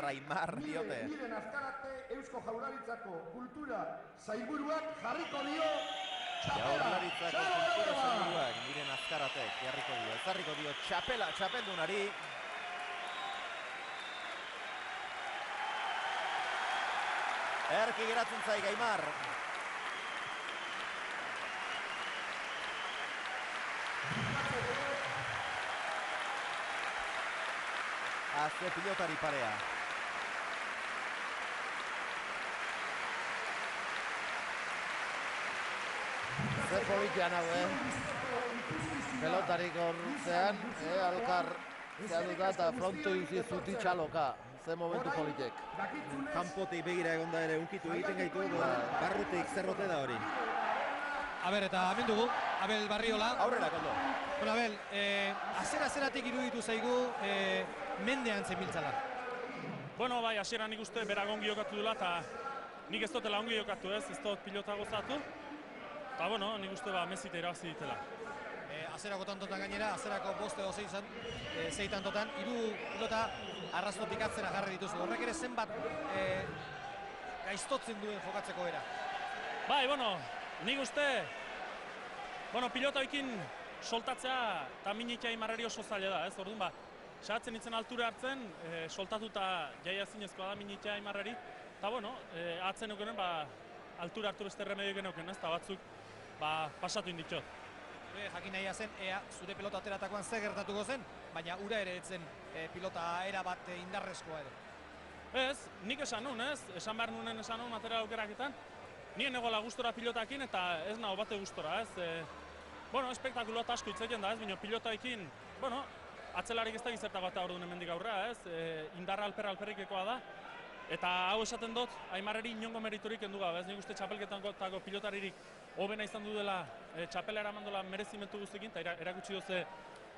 Speaker 1: Aimar diote.
Speaker 4: Miren Azkarate Eusko Jaurlaritzako Kultura Sailburuak jarriko dio txapela.
Speaker 1: Jaurlaritzako kultura sailburuak Miren Azkaratek ezarriko dio txapela txapeldunari. Erki geratzen zaik Aimar. Azte pilotari parea.
Speaker 2: Zer politian hau, Pelotarik hortzean, alkar zehaduta eta fronto juzi zuti txaloka. Zer momentu politek.
Speaker 1: Kanpotik begira egonda ere unkitu egiten gaitu, barrutik zerrote da hori.
Speaker 3: Aber, eta hemen dugu, Abel Barriola.
Speaker 1: Aurrera, Koldo.
Speaker 3: Bueno, Abel, azeratik iruditu zaigu mendean zebiltzala.
Speaker 9: Bueno, bai, hasieran nik uste berak ongi jokatu dula, eta nik ez dutela ongi jokatu ez dut pilota gozatu. Eta, bueno, nik uste Messi irabazi ditela.
Speaker 3: Azerako tantotan gainera, azerako boste edo zei tantotan, hiru pilota arrazotik atzera jarri dituzu. Horrek ere zenbat gaiztotzen duen jokatzeko era.
Speaker 9: Bai, bueno, nik uste, pilota ekin soltatzea eta minitea Aimarrari oso zaila da, ez? Orduan saiatzen itzen altura hartzen, soltatuta jaia zinezkoa da minitea Aimarrari. Eta, atzen eukenen, altura hartu beste remedio geneuken, ez? Eta batzuk, pasatu inditxot.
Speaker 3: Jakin nahia zen, ea zure pilota ateratakoan zer gertatuko zen, baina ura ere etzen pilota era bat indarrezkoa edo.
Speaker 9: Ez, nik esan nun, ez? Esan behar nunen esan nun atera aukeraketan. Nien egola gustora pilotakin eta ez nago bate gustora, ez? Espektakulo eta asko hitz egin da, ez? Baina pilotaekin, atzelarik ez da gizerta bat orduan hemendik aurrera, ez? Indarra alperrikekoa da. Eta hau esaten dut, Aimarrari inongo meriturik kendu gabe, ez? Nik uste txapelketako pilotaririk hobena izan du dela txapela eramandola merezimentu guztekin, eta erakutsi doze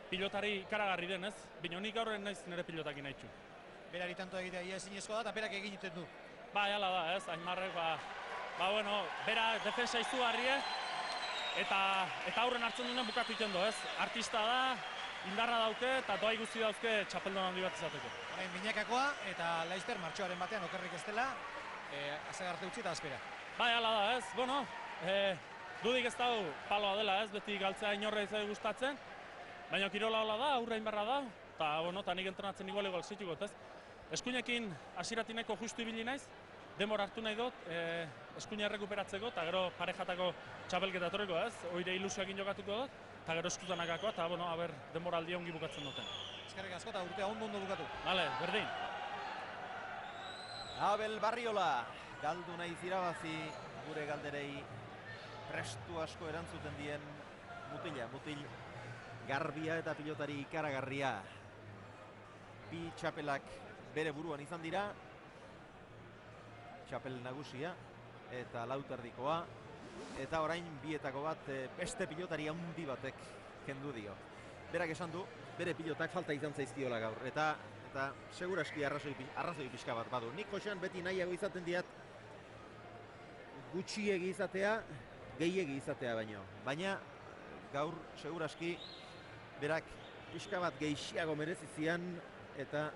Speaker 9: pilotari ikaragarri den, ez? Baina nik gaurren naiz nire pilotakin nahitxu.
Speaker 3: Berari tanto egitea ia ezinezkoa da, eta berak egin iten du.
Speaker 9: Hala da, ez? Aimarrek, bera defensa izugarrie, eta aurren hartzen duen bukatu iten du, ez? Artista da, indarra dauke, eta doai guzti dauzke txapeldon handi bat izateko.
Speaker 3: Orain binakakoa, eta Laizter martxoaren batean okerrik ez dela, azagarte utzi eta azpera.
Speaker 9: Hala da, ez? Dudik ez dago paloa dela, ez? Beti galtzea inorra izai gustatzen, baina kirola hola da, aurra inbarra da, eta nik entrenatzen igual zitugot, ez? Eskuinekin hasiratineko justu ibili naiz, demora hartu nahi dut, eskuina errekuperatzeko, eta gero parejatako txapelketa etorriko, ez? Oire ilusioekin jokatuko dut, eta gero eskutanakakoa, eta denboraldia ongi bukatzen duten.
Speaker 3: Eskerrik asko eta urtea ondo bukatu.
Speaker 9: Bale, berdin.
Speaker 1: Abel Barriola, galdu nahi zirabazi gure galderei prestu asko erantzuten dien mutil garbia eta pilotari ikaragarria. Bi txapelak bere buruan izan dira, txapel nagusia eta lauterdikoa, eta orain bietako bat beste pilotari handi batek kendu dio. Berak esan du, bere pilotak falta izan zaizkiola gaur, eta seguraski arrazoi pixka bat badu. Nik Josean beti nahiago izaten diat gutxiegi izatea, gehiegi izatea baino. Baina gaur seguraski berak pixka bat gehiago merezi zian eta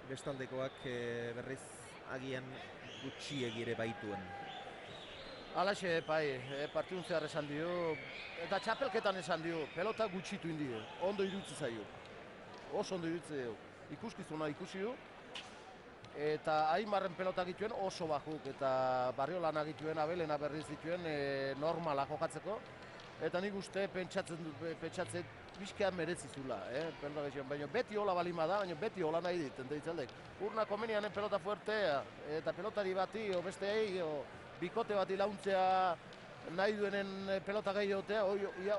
Speaker 1: bestaldekoak berriz agian gutxiegi ere baituen.
Speaker 2: Alaxe, partidun zehar esan dio, eta txapelketan esan dio, pelota gutxitu indio, ondo irutzi zaio. Oso ondo irutzi zaio. Ikuskizuna ikusi du, eta Aimarren pelota gituen oso bakuk, eta Barriolan agituen, Abelena berriz dituen normala jokatzeko. Eta nik uste pentsatzen bizkean merezizula, pelota gehien. Baina beti hola balima da, baina beti hola nahi dit, enteitzaldek. Urna komenianen pelota fuertea, eta pelotari bati, o besteei, bikote bati launtzea nahi duenen pelota gehiotea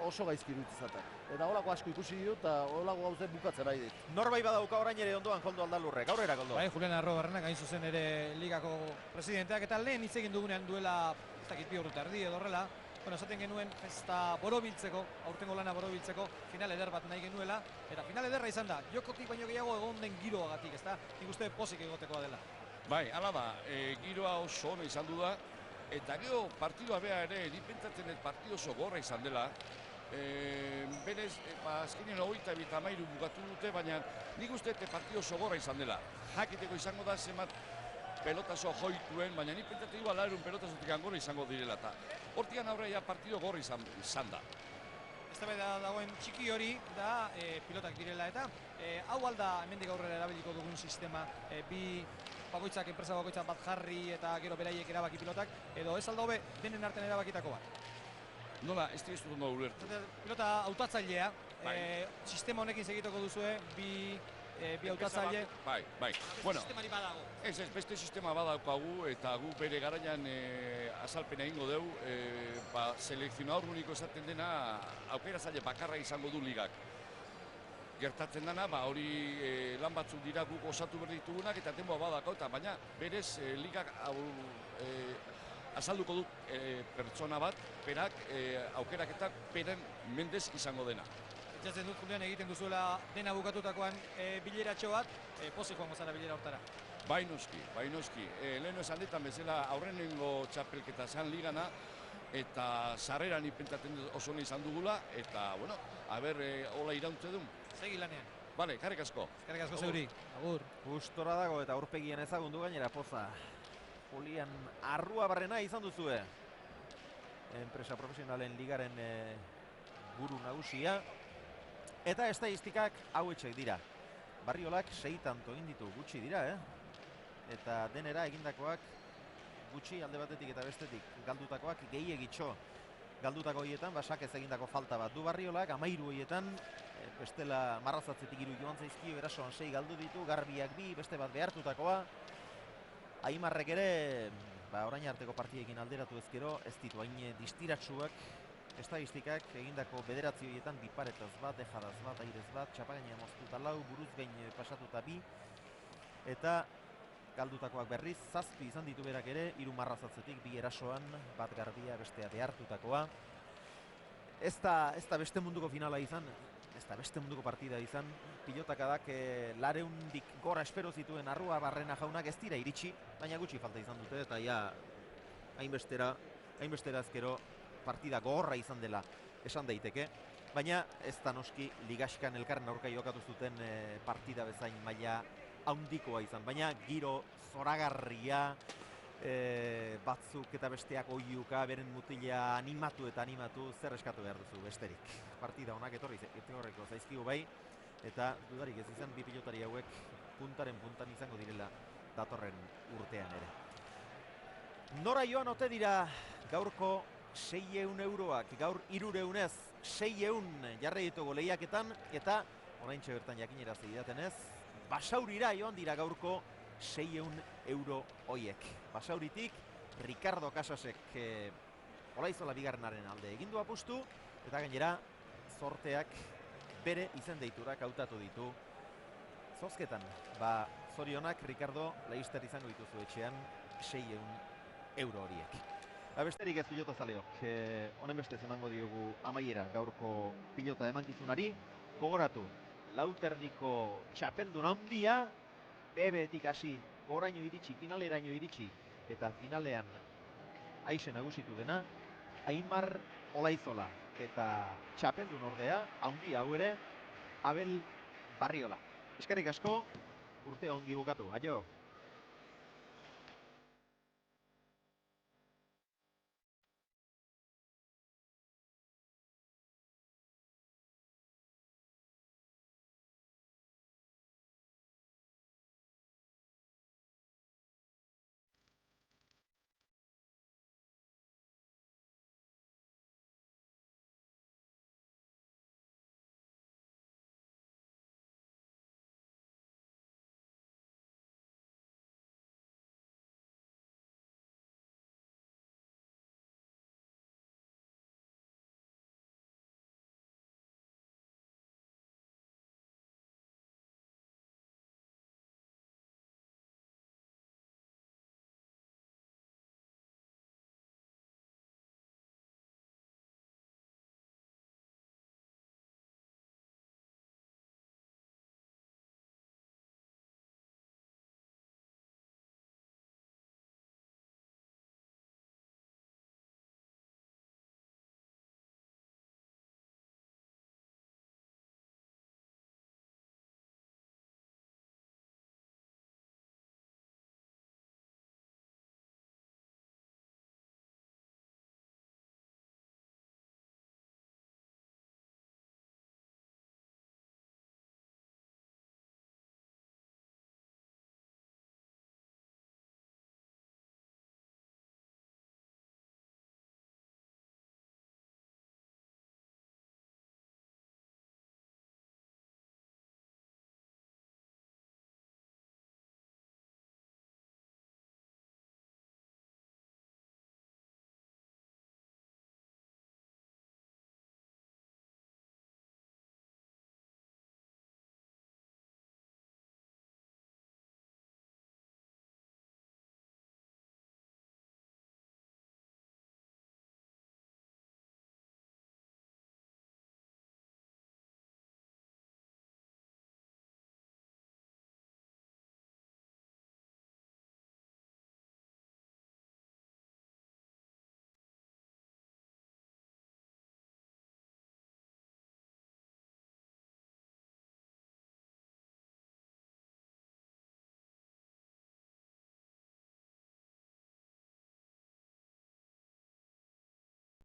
Speaker 2: oso gaizki dut izaten. Eta holako asko ikusi dut eta holako gauze bukatzen nahi dit.
Speaker 1: Norbait badauka orain ere ondoan Koldo Aldalurrek, aurrera Koldo.
Speaker 3: Bai, Julian Arrobarrenak hain zuzen ere ligako presidenteak, eta lehen hitz egin dugunean duela, ez dakit 2 urte erdi edo horrela, esaten genuen festa borobiltzeko, aurtengo lana borobiltzeko, final eder bat nahi genuela, eta final ederra izan da, jokotik baino gehiago egon den giroagatik, ezta? Nik uste pozik egotekoa dela.
Speaker 10: Bai, hala da, giroa oso ona izan du da, eta gero partidua bea ere, nik pentsatzen partidu oso gorra izan dela, Berez, azkenean 23 bukatu dute, baina nik uste partido sogorra izan dela. Jakiteko izango da zenbat pelotazo joituen, baina nik pentsatzen du alarun pelotazotik angora izango direla. Eta hortikan aurrea partido gorra izan da.
Speaker 3: Eztabaida dagoen txiki hori da pilotak direla eta hau alda hemendik aurrera erabiliko dugun sistema, bi bakoitzak, enpresa bakoitzak bat jarri eta gero beraiek erabaki pilotak, edo ez alda hobe denen artean erabakitako bat?
Speaker 10: Nola, ez dut ondo ulertu.
Speaker 3: Pilota hautatzailea, sistema honekin segituko duzue, bi hautatzaile.
Speaker 10: Bai. Bueno,
Speaker 3: sistemari badago.
Speaker 10: Ez, beste sistema badaukagu eta gu bere garaian azalpena egingo dugu, selekzionador uniko esaten dena aukera zaile bakarra izango du ligak. Gertatzen dena, hori lan batzuk dira guk osatu behar ditugunak eta denboa badako, eta baina berez ligak azalduko dut pertsona bat, berak aukeraketak beren mendez izango dena.
Speaker 3: Etxatzen dut, Julian, egiten duzuela dena bukatutakoan bileratxo bat, pozik joango zara bilera hortara.
Speaker 10: Bai noski. Lehen esan ditan bezala aurrenengo txapelketa zan ligana, eta sarreran ipentaten oso nahi izan dugula, eta, bueno, hola irauntze duen.
Speaker 3: Segi lanean.
Speaker 10: Bale, karrik asko.
Speaker 3: Karrik asko zeuri. Agur.
Speaker 1: Gustora dago eta aurpegian ezagundu gainera poza. Julian Arruabarrena izan duzue. Enpresa profesionalen ligaren buru nagusia. Eta estadistikak hauetxek dira. Barriolak 6 tanto egin ditu, gutxi dira, Eta denera egindakoak gutxi alde batetik eta bestetik galdutakoak gehiegitxo. Galdutako horietan, Sakez egindako falta bat du Barriolak, 13 horietan, bestela marrazatzetik 3 joan zaizkio, erasoan 6 galdu ditu, Garbiak 2, beste bat behartutakoa. Aimarrek ere, orain arteko partiekin alderatu ezkero, ez ditu hain distiratsuak, estadistikak egindako 9 horietan diparetaz bat, dejadaz bat, airez bat, txapagaina moztuta 4, buruz behin pasatuta 2, eta galdutakoak berriz, 7 izan ditu berak ere, 3 marrazatzetik, 2 erasoan, bat Garbia, bestea behartutakoa. Ez da beste munduko finala izan, ez da beste munduko partida izan, pilotakadak lareundik gora espero zituen Arruabarrena jaunak ez dira iritsi, baina gutxi falta izan dute, eta ja hainbestera ezkero partida gogorra izan dela esan daiteke, baina ez da noski ligaskan elkarren aurka jokatu zuten partida bezain maila haundikoa izan, baina giro zoragarria, batzuk eta besteak oiuka, beren mutila animatu, zer eskatu behar duzu besterik. Partida honak etorri horreko zaizkigu bai, eta dudarik ez izan bi pilotari hauek puntaren puntan izango direla datorren urtean ere. Nora joan ote dira gaurko 600 euroak, gaur 300 ez, 600 jarri ditugu lehiaketan, eta oraintxe bertan jakinera zidatenez, Basaurira joan dira gaurko 600 euro hoiek. Basauritik, Ricardo Casasek Olaizola bigarrenaren alde egindu apustu, eta gainera sorteak bere izen deiturak hautatu ditu zozketan. Zorionak, Ricardo, laizter izango dituzu etxean 600 euro horiek. Besterik ez pilota zaleok, honen bestez emango diogu amaiera gaurko pilota emankizunari. Gogoratu, Lauterdiko txapeldun handia, bebetik hasi goraino iritsi, finaleraino iritsi, eta finalean aixe nagusitu dena, Aimar Olaizola, eta txapeldun ordea, handia hau ere, Abel Barriola. Eskerrik asko, urte ongi bukatu, aio!